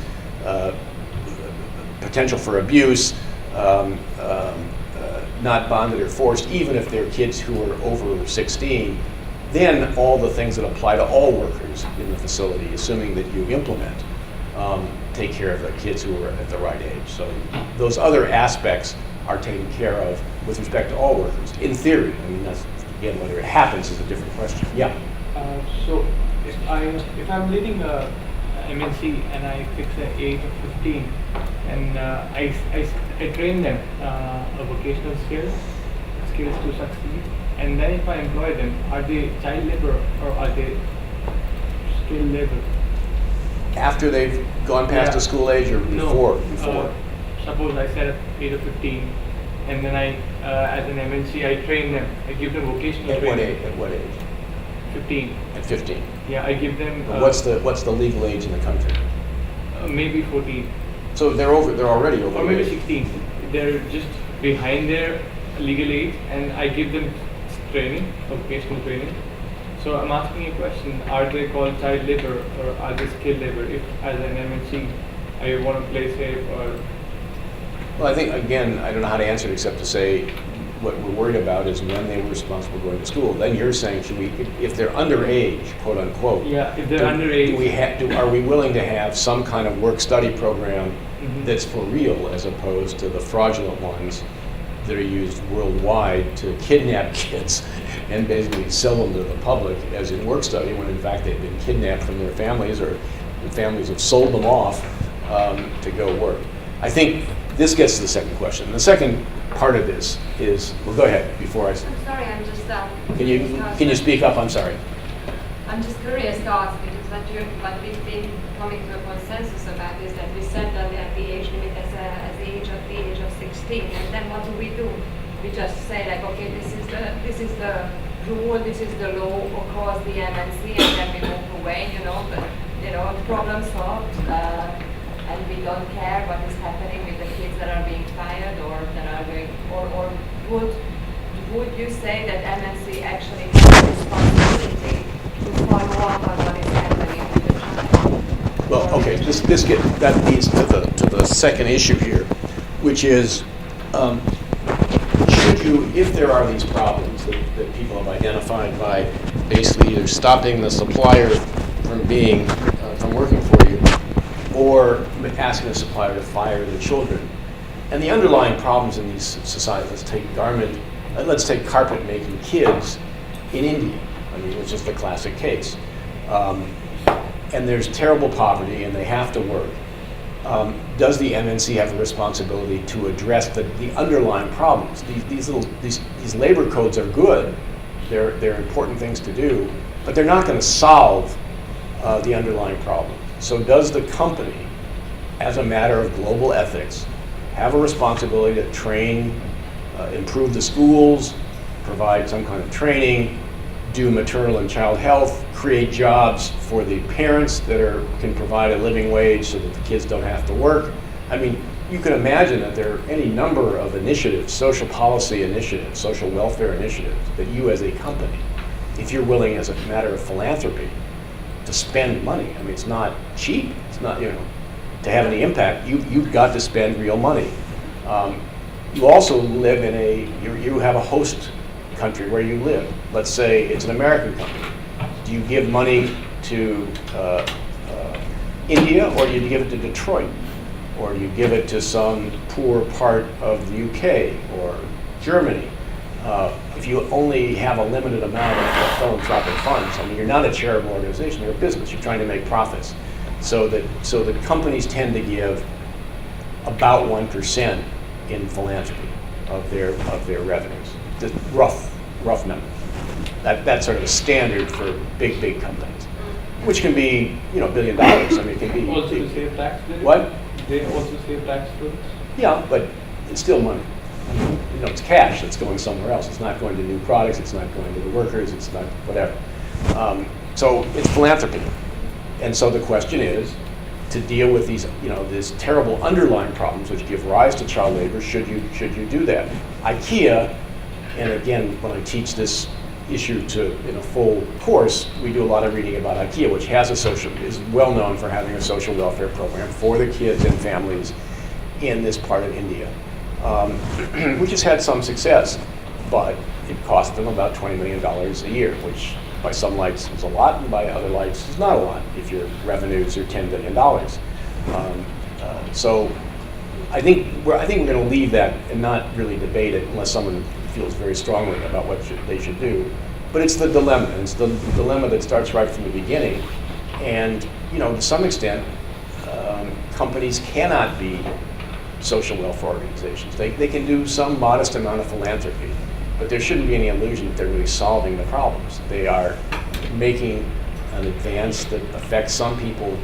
potential for abuse, not bonded or forced, even if they're kids who are over 16, then all the things that apply to all workers in the facility, assuming that you implement, take care of the kids who are at the right age. So those other aspects are taken care of with respect to all workers, in theory. I mean, that's, again, whether it happens is a different question. Yeah? So if I'm leading a MNC and I fix the age of 15, and I train them a vocational skills to succeed, and then if I employ them, are they child labor or are they skilled labor? After they've gone past the school age or before? No. Suppose I set up age of 15, and then I, as an MNC, I train them. I give them vocational training. At what age? 15. At 15. Yeah, I give them. What's the legal age in the country? Maybe 14. So they're already over. Or maybe 16. They're just behind their legal age, and I give them training, vocational training. So I'm asking you a question: are they called child labor or are they skilled labor? If, as an MNC, I want to play safe or. Well, I think, again, I don't know how to answer it except to say what we're worried about is when they were responsible for going to school. Then you're saying, should we, if they're underage, quote unquote. Yeah, if they're underage. Are we willing to have some kind of work-study program that's for real, as opposed to the fraudulent ones that are used worldwide to kidnap kids and basically sell them to the public as in work-study, when in fact they've been kidnapped from their families, or the families have sold them off to go work. I think this gets to the second question. The second part of this is, well, go ahead before I. I'm sorry, I'm just. Can you speak up? I'm sorry. I'm just curious to ask, because what we've been coming to a consensus about is that we set the age limit as the age of 16, and then what do? We just say like, okay, this is the rule, this is the law across the MNC, and then we move away, the problem solved. And we don't care what is happening with the kids that are being fired or that are going, or would you say that MNC actually has a responsibility to follow up on what is happening with the child? Well, okay, that leads to the second issue here, which is, should you, if there are these problems that people have identified by basically either stopping the supplier from working for you, or asking the supplier to fire the children. And the underlying problems in these societies, let's take carpet making kids in India, which is the classic case. And there's terrible poverty and they have to work. Does the MNC have a responsibility to address the underlying problems? These labor codes are good, they're important things to do, but they're not going to solve the underlying problem. So does the company, as a matter of global ethics, have a responsibility to train, improve the schools, provide some kind of training, do maternal and child health, create jobs for the parents that can provide a living wage so that the kids don't have to work. I mean, you can imagine that there are any number of initiatives, social policy initiatives, social welfare initiatives, that you as a company, if you're willing as a matter of philanthropy to spend money, I mean, it's not cheap, it's not, to have any impact, you've got to spend real money. You also live in you have a host country where you live. Let's say it's an American company. Do you give money to India, or do you give it to Detroit? Or do you give it to some poor part of the UK or Germany? If you only have a limited amount of philanthropic funds, I mean, you're not a charitable organization, you're a business, you're trying to make profits. So that companies tend to give about 1% in philanthropy of their revenues. Just rough number. That's sort of a standard for big companies, which can be $1 billion. I mean, it can be also to save tax credits? What? They also save tax credits? Yeah, but it's still money. It's cash that's going somewhere else. It's not going to new products. It's not going to the workers. It's not whatever. So it's philanthropy. And so the question is, to deal with these, these terrible underlying problems which give rise to child labor, should you do that? IKEA, and again, when I teach this issue in a full course, we do a lot of reading about IKEA, which is well known for having a social welfare program for the kids and families in this part of India, which has had some success, but it cost them about $20 million a year, which by some lights is a lot, and by other lights is not a lot if your revenues are $10 billion. So I think we're going to leave that and not really debate it unless someone feels very strongly about what they should do. But it's the dilemma. It's the dilemma that starts right from the beginning. And to some extent, companies cannot be social welfare organizations. They can do some modest amount of philanthropy, but there shouldn't be any illusion that they're really solving the problems. They are making an advance that affects some people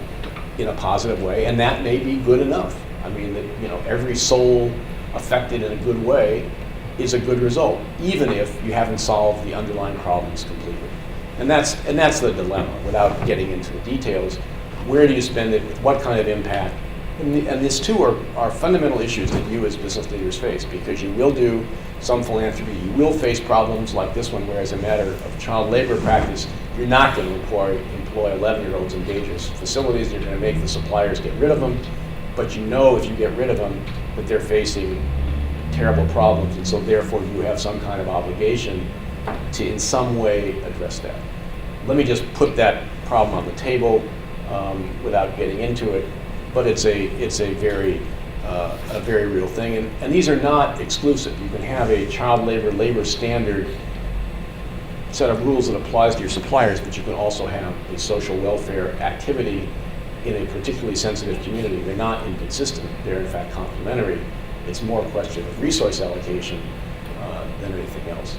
in a positive way, and that may be good enough. I mean, every soul affected in a good way is a good result, even if you haven't solved the underlying problems completely. And that's the dilemma, without getting into the details. Where do you spend it? With what kind of impact? And these two are fundamental issues that you as business leaders face, because you will do some philanthropy, you will face problems like this one, where as a matter of child labor practice, you're not going to employ 11-year-olds in dangerous facilities. You're going to make the suppliers get rid of them, but if you get rid of them, that they're facing terrible problems, and so therefore you have some kind of obligation to in some way address that. Let me just put that problem on the table without getting into it, but it's a very real thing, and these are not exclusive. You can have a child labor standard set of rules that applies to your suppliers, but you can also have a social welfare activity in a particularly sensitive community. They're not inconsistent, they're in fact complementary. It's more a question of resource allocation than anything else.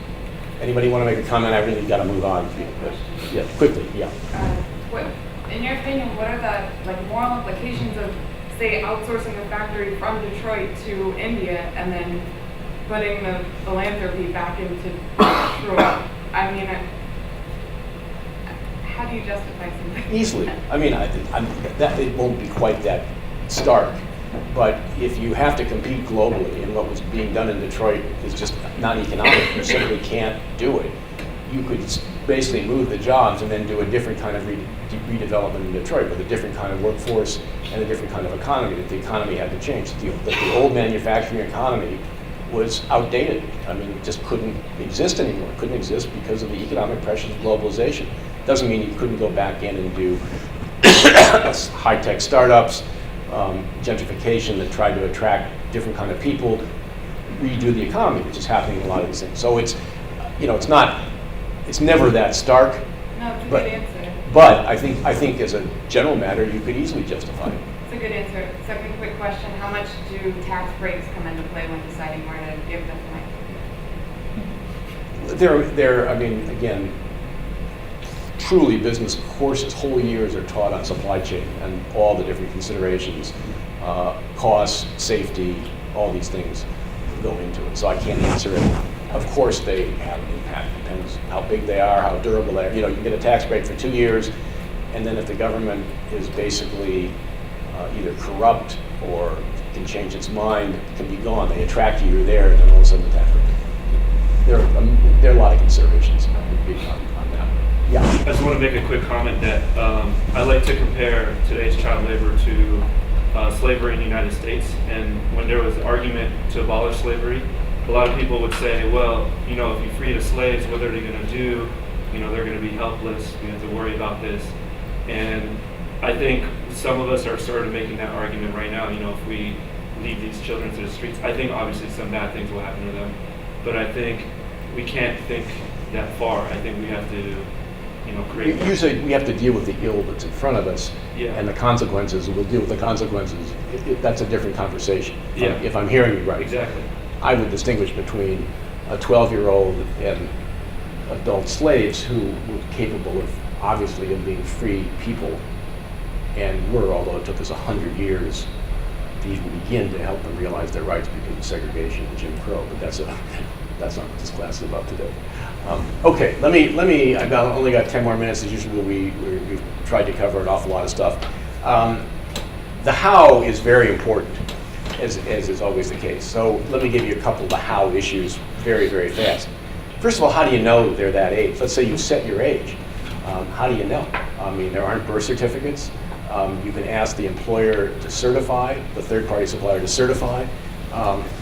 Anybody want to make a comment? I really got to move on. Yeah, quickly, yeah. In your opinion, what are the moral implications of, say, outsourcing a factory from Detroit to India and then putting the philanthropy back into Detroit? I mean, how do you justify something? Easily. I mean, that it won't be quite that stark. But if you have to compete globally, and what was being done in Detroit is just not economic, you simply can't do it. You could basically move the jobs and then do a different kind of redevelopment in Detroit with a different kind of workforce and a different kind of economy, that the economy had to change. That the old manufacturing economy was outdated. I mean, it just couldn't exist anymore. It couldn't exist because of the economic pressures of globalization. Doesn't mean you couldn't go back in and do high-tech startups, gentrification that tried to attract different kind of people, redo the economy, which is happening in a lot of these things. So it's never that stark. No, it's a good answer. But I think as a general matter, you could easily justify it. It's a good answer. Second quick question, how much do tax breaks come into play when deciding where to give the philanthropy? I mean, again, truly business courses, whole years are taught on supply chain and all the different considerations, costs, safety, all these things go into it. So I can't answer it Of course they have an impact. Depends how big they are, how durable they are. You know, you get a tax break for 2 years, and then if the government is basically either corrupt or can change its mind, it can be gone. They attract you, you're there, and then all of a sudden the tax break. There are a lot of considerations on that. Yeah. I just want to make a quick comment that I like to compare today's child labor to slavery in the United States. And when there was an argument to abolish slavery, a lot of people would say, well, you know, if you free the slaves, what are they going to do? You know, they're going to be helpless. We have to worry about this. And I think some of us are sort of making that argument right now. You know, if we leave these children to the streets, I think obviously some bad things will happen to them. But I think we can't think that far. I think we have to, you know, create. You say we have to deal with the ill that's in front of us, Yeah. and the consequences. We'll deal with the consequences. That's a different conversation. Yeah. If I'm hearing you right. Exactly. I would distinguish between a 12-year-old and adult slaves who were capable of, obviously, of being free people, and were, although it took us 100 years to even begin to help them realize their rights because of segregation and Jim Crow. But that's not what this class is about today. Okay, let me. I've only got 10 more minutes. As usual, we've tried to cover an awful lot of stuff. The how is very important, as is always the case. So let me give you a couple of the how issues very, very fast. First of all, how do you know they're that age? Let's say you set your age. How do you know? I mean, there aren't birth certificates. You can ask the employer to certify, the third-party supplier to certify.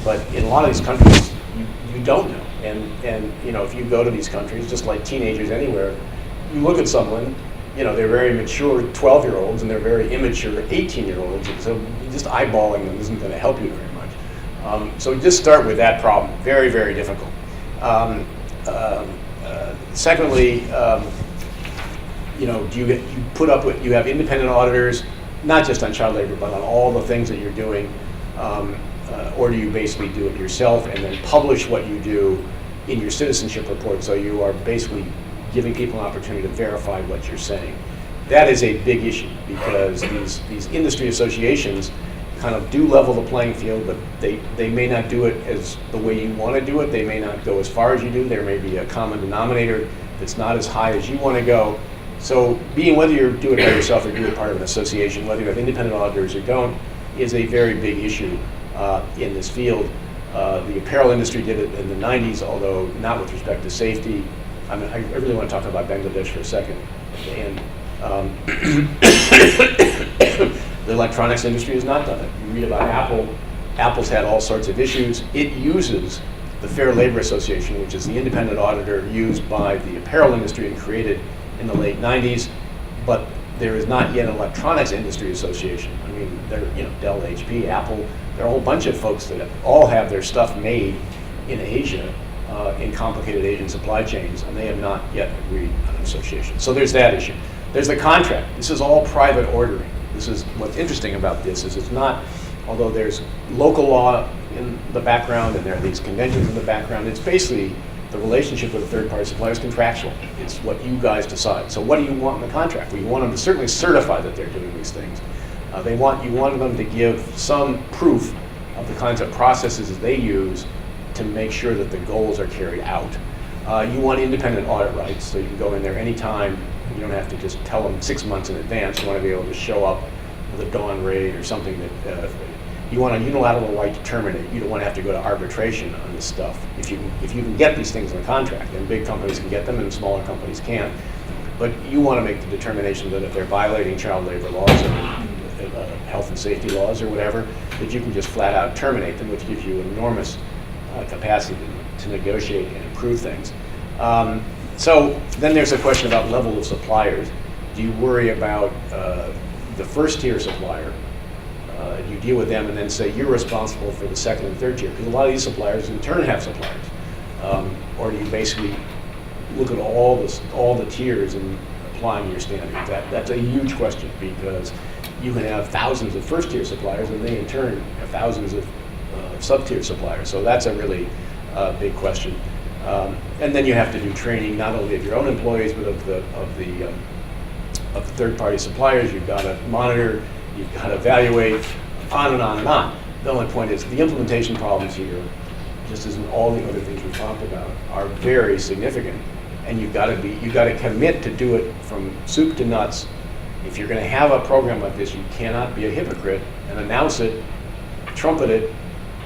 But in a lot of these countries, you don't know. And you know, if you go to these countries, just like teenagers anywhere, you look at someone, you know, they're very mature 12-year-olds and they're very immature 18-year-olds. And so just eyeballing them isn't going to help you very much. So just start with that problem. Very, very difficult. Secondly, you know, you put up with, you have independent auditors, not just on child labor, but on all the things that you're doing, or do you basically do it yourself and then publish what you do in your citizenship report, so you are basically giving people an opportunity to verify what you're saying. That is a big issue because these industry associations kind of do level the playing field, but they may not do it as the way you want to do it. They may not go as far as you do. There may be a common denominator that's not as high as you want to go. So whether you do it by yourself or do it part of an association, whether you have independent auditors or don't, is a very big issue in this field. The apparel industry did it in the 90s, although not with respect to safety. I mean, I really want to talk about Bangladesh for a second. And the electronics industry has not done it. You read about Apple. Apple's had all sorts of issues. It uses the Fair Labor Association, which is the independent auditor used by the apparel industry and created in the late 90s, but there is not yet an electronics industry association. I mean, Dell, HP, Apple, there are a whole bunch of folks that all have their stuff made in Asia, in complicated Asian supply chains, and they have not yet agreed on an association. So there's that issue. There's the contract. This is all private ordering. This is what's interesting about this is it's not, although there's local law in the background and there are these conventions in the background, it's basically the relationship with a third-party supplier is contractual. It's what you guys decide. So what do you want in the contract? Well, you want them to certainly certify that they're doing these things. You want them to give some proof of the kinds of processes that they use to make sure that the goals are carried out. You want independent audit rights, so you can go in there anytime. You don't have to just tell them 6 months in advance. You want to be able to show up with a dawn raid or something that you want a unilateral right to terminate. You don't want to have to go to arbitration on this stuff. If you can get these things in a contract, and big companies can get them and smaller companies can't. But you want to make the determination that if they're violating child labor laws or health and safety laws or whatever, that you can just flat out terminate them, which gives you enormous capacity to negotiate and improve things. So then there's a question about level of suppliers. Do you worry about the first tier supplier? You deal with them and then say you're responsible for the second and third tier, because a lot of these suppliers in turn have suppliers. Or do you basically look at all the tiers and applying your standards? That's a huge question, because you can have thousands of first tier suppliers and they in turn have thousands of sub-tier suppliers. So that's a really big question. And then you have to do training not only of your own employees but of the third-party suppliers. You've got to monitor, you've got to evaluate, on and on and on. The only point is the implementation problems here just as in all the other things we talked about, are very significant. And you've got to commit to do it from soup to nuts. If you're going to have a program like this, you cannot be a hypocrite and announce it, trumpet it,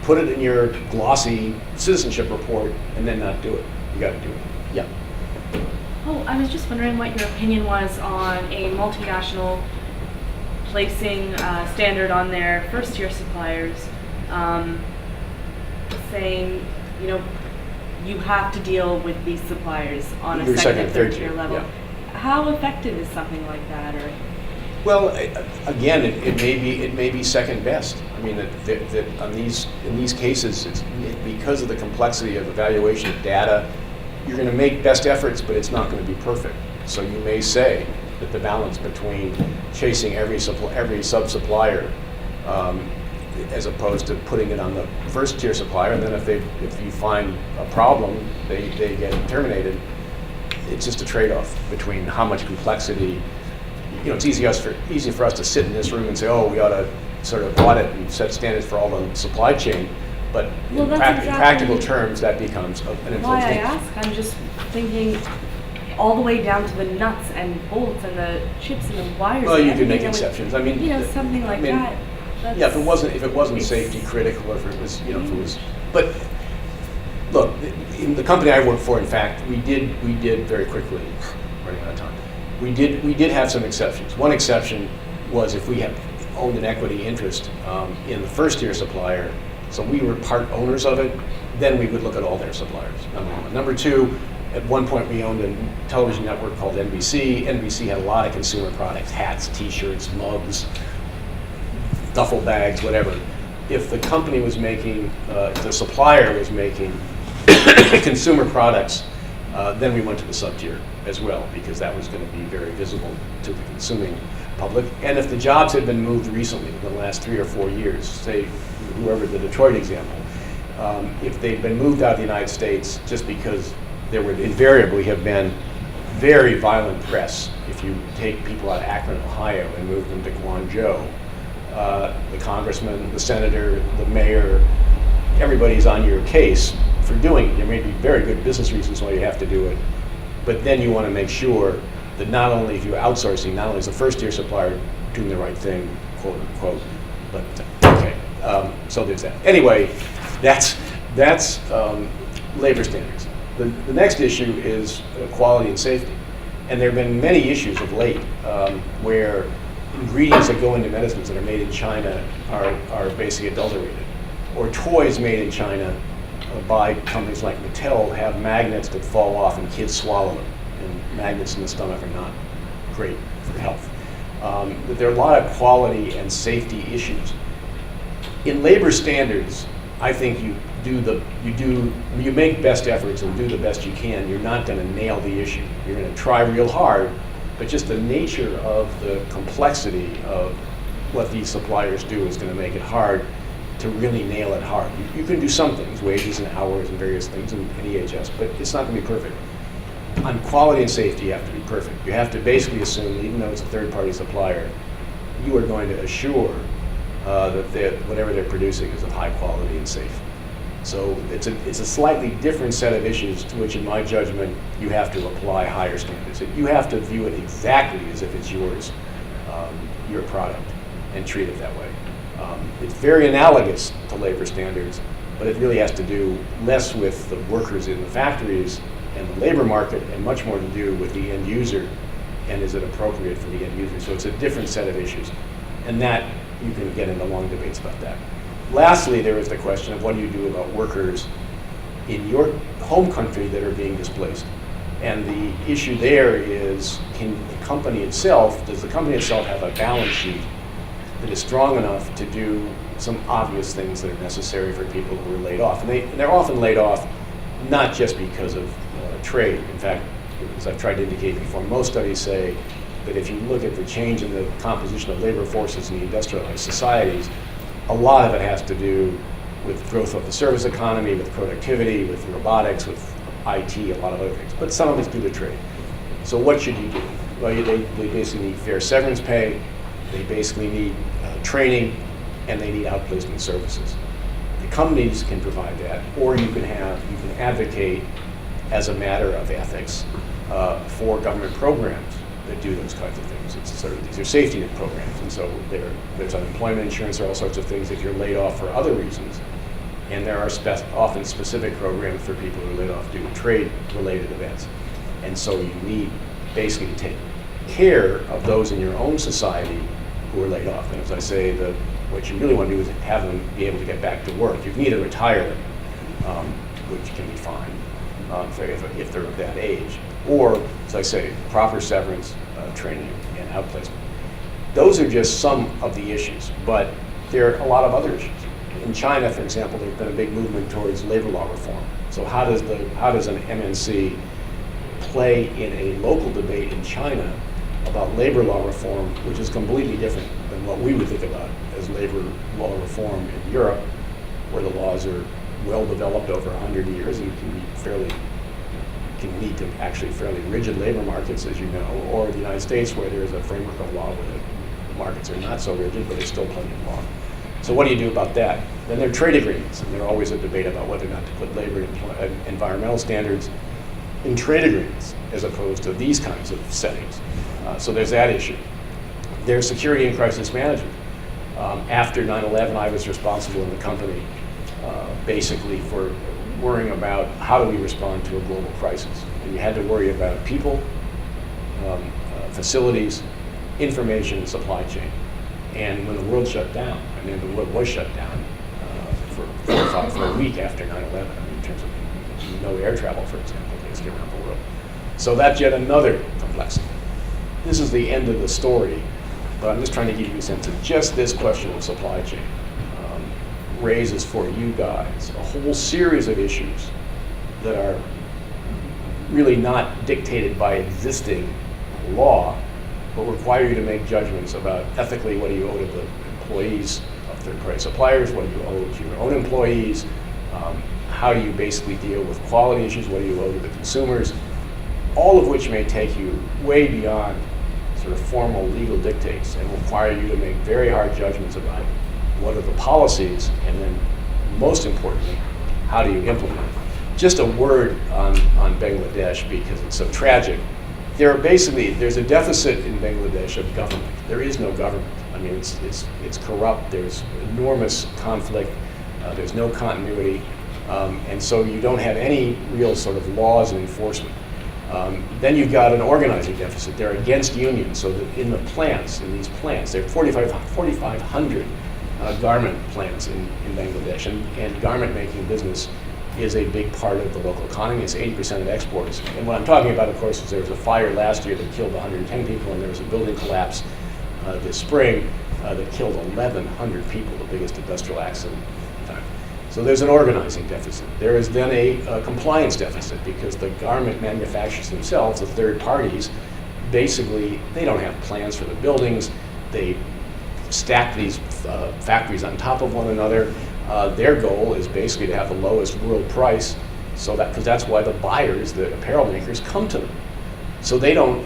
put it in your glossy citizenship report, and then not do it. You got to do it. Yeah. Oh, I was just wondering what your opinion was on a multinational placing standard on their first-tier suppliers, saying, you know, you have to deal with these suppliers on a second and third tier level. Yeah. How effective is something like that? Or well, again, it may be second best. I mean, that in these cases, it's because of the complexity of evaluation of data. You're going to make best efforts, but it's not going to be perfect. So you may say that the balance between chasing every sub-supplier as opposed to putting it on the first-tier supplier, and then if you find a problem, they get terminated. It's just a trade-off between how much complexity. You know, it's easy for us to sit in this room and say, oh, we ought to sort of audit and set standards for all the supply chain. But in practical terms, that becomes an important why I thing. ask, I'm just thinking all the way down to the nuts and bolts and the chips and the wires. Well, and you could make everything that exceptions. I mean, you know, something like that. Yeah, if it wasn't safety critical, or if it was, you know, if it was. But look, in the company I work for, in fact, we did very quickly. Running out of time. We did have some exceptions. One exception was if we had owned an equity interest in the first-tier supplier, so we were part owners of it, then we would look at all their suppliers, number one. Number two, at one point we owned a television network called NBC. NBC had a lot of consumer products, hats, t-shirts, mugs, duffel bags, whatever. If the company was making, if the supplier was making consumer products, then we went to the sub-tier as well, because that was going to be very visible to the consuming public. And if the jobs had been moved recently, in the last 3 or 4 years, say whoever the Detroit example, if they'd been moved out of the United States, just because there would invariably have been very violent press if you take people out of Akron, Ohio, and move them to Guangzhou. The congressman, the senator, the mayor, everybody's on your case for doing it. There may be very good business reasons why you have to do it, but then you want to make sure that not only if you're outsourcing, not only is the first-tier supplier doing the right thing, quote unquote, but okay. So there's that. Anyway, that's labor standards. The next issue is quality and safety, and there have been many issues of late where ingredients that go into medicines that are made in China are basically adulterated, or toys made in China by companies like Mattel have magnets that fall off and kids swallow them, and magnets in the stomach are not great for health. But there are a lot of quality and safety issues. In labor standards, I think you make best efforts and do the best you can. You're not going to nail the issue. You're going to try real hard, but just the nature of the complexity of what these suppliers do is going to make it hard to really nail it hard. You can do some things, wages and hours and various things in EHS, but it's not going to be perfect. On quality and safety, you have to be perfect. You have to basically assume that even though it's a third-party supplier, you are going to assure that whatever they're producing is of high quality and safe. So it's a slightly different set of issues to which, in my judgment, you have to apply higher standards. You have to view it exactly as if it's yours, your product, and treat it that way. It's very analogous to labor standards, but it really has to do less with the workers in the factories and the labor market, and much more to do with the end user, and is it appropriate for the end user. So it's a different set of issues, and that you can get into long debates about that. Lastly, there is the question of what do you do about workers in your home country that are being displaced. And the issue there is, does the company itself have a balance sheet that is strong enough to do some obvious things that are necessary for people who are laid off? And they're often laid off not just because of trade. In fact, as I've tried to indicate before, most studies say that if you look at the change in the composition of labor forces in the industrialized societies, a lot of it has to do with growth of the service economy, with productivity, with robotics, with IT, a lot of other things. But some of it's due to trade. So what should you do? Well, they basically need fair severance pay, they basically need training, and they need outplacement services. The companies can provide that, or you can advocate as a matter of ethics for government programs that do those kinds of things. It's sort of, these are safety net programs, and so there's unemployment insurance, there are all sorts of things if you're laid off for other reasons, and there are often specific programs for people who are laid off due to trade-related events. And so you need basically to take care of those in your own society who are laid off. And as I say, what you really want to do is have them be able to get back to work. You can either retire them, which can be fine if they're of that age, or, as I say, proper severance, training, and outplacement. Those are just some of the issues, but there are a lot of other issues. In China, for example, there's been a big movement towards labor law reform. So how does an MNC play in a local debate in China about labor law reform, which is completely different than what we would think about as labor law reform in Europe, where the laws are well developed over 100 years and can lead to actually fairly rigid labor markets, as you know, or the United States, where there's a framework of law where the markets are not so rigid, but there's still plenty of law. So what do you do about that? Then there are trade agreements, and there's always a debate about whether or not to put labor and environmental standards in trade agreements as opposed to these kinds of settings. So there's that issue. There's security and crisis management. After 9/11, I was responsible in the company basically for worrying about how do we respond to a global crisis. And you had to worry about people, facilities, information, and supply chain. And when the world shut down, and then the world was shut down for a week after 9/11, in terms of no air travel, for example, things get around the world. So that's yet another complexity. This is the end of the story, but I'm just trying to give you a sense of just this question of supply chain raises for you guys a whole series of issues that are really not dictated by existing law, but require you to make judgments about ethically what do you owe to the employees of third-party suppliers, what do you owe to your own employees, how do you basically deal with quality issues, what do you owe to the consumers, all of which may take you way beyond sort of formal legal dictates and require you to make very hard judgments about what are the policies, and then most importantly, how do you implement it. Just a word on Bangladesh, because it's so tragic. There's a deficit in Bangladesh of government. There is no government. I mean, it's corrupt, there's enormous conflict, there's no continuity, and so you don't have any real sort of laws and enforcement. Then you've got an organizing deficit. They're against unions, so that in these plants, there are 4,500 garment plants in Bangladesh, and garment making business is a big part of the local economy. It's 80% of exports. And what I'm talking about, of course, is there was a fire last year that killed 110 people, and there was a building collapse this spring that killed 1,100 people, the biggest industrial accident of the time. So there's an organizing deficit. There is then a compliance deficit, because the garment manufacturers themselves, the third parties, basically, they don't have plans for the buildings. They stack these factories on top of one another. Their goal is basically to have the lowest world price, because that's why the buyers, the apparel makers, come to them. So they don't,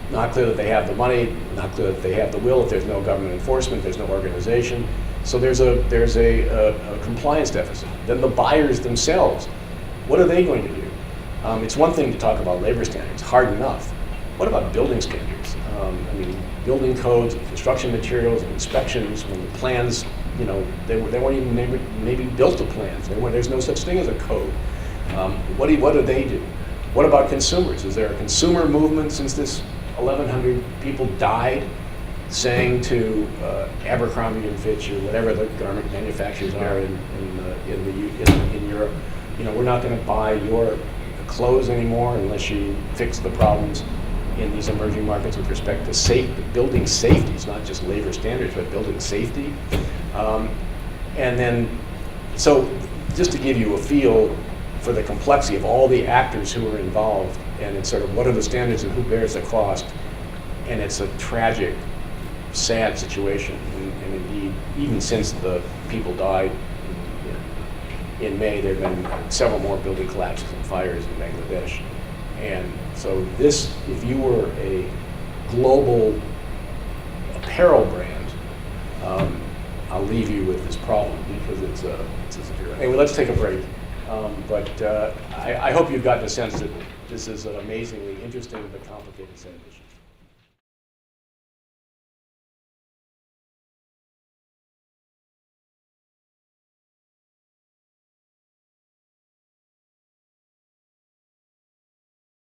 not clear that they have the money, not clear that they have the will. If there's no government enforcement, there's no organization. So there's a compliance deficit. Then the buyers themselves, what are they going to do? It's one thing to talk about labor standards, hard enough. What about building standards? I mean, building codes, construction materials, inspections, when the plans, they weren't even maybe built to plans. There's no such thing as a code. What do they do? What about consumers? Is there a consumer movement since this 1,100 people died, saying to Abercrombie and Fitch or whatever the garment manufacturers are in Europe, we're not going to buy your clothes anymore unless you fix the problems in these emerging markets with respect to building safety. It's not just labor standards, but building safety. And then, so just to give you a feel for the complexity of all the actors who are involved, and it's sort of what are the standards and who bears the cost, and it's a tragic, sad situation. And indeed, even since the people died in May, there have been several more building collapses and fires in Bangladesh. And so this, if you were a global apparel brand, I'll leave you with this problem because it's a severe. Anyway, let's take a break. I hope you've gotten a sense that this is an amazingly interesting but complicated set of issues.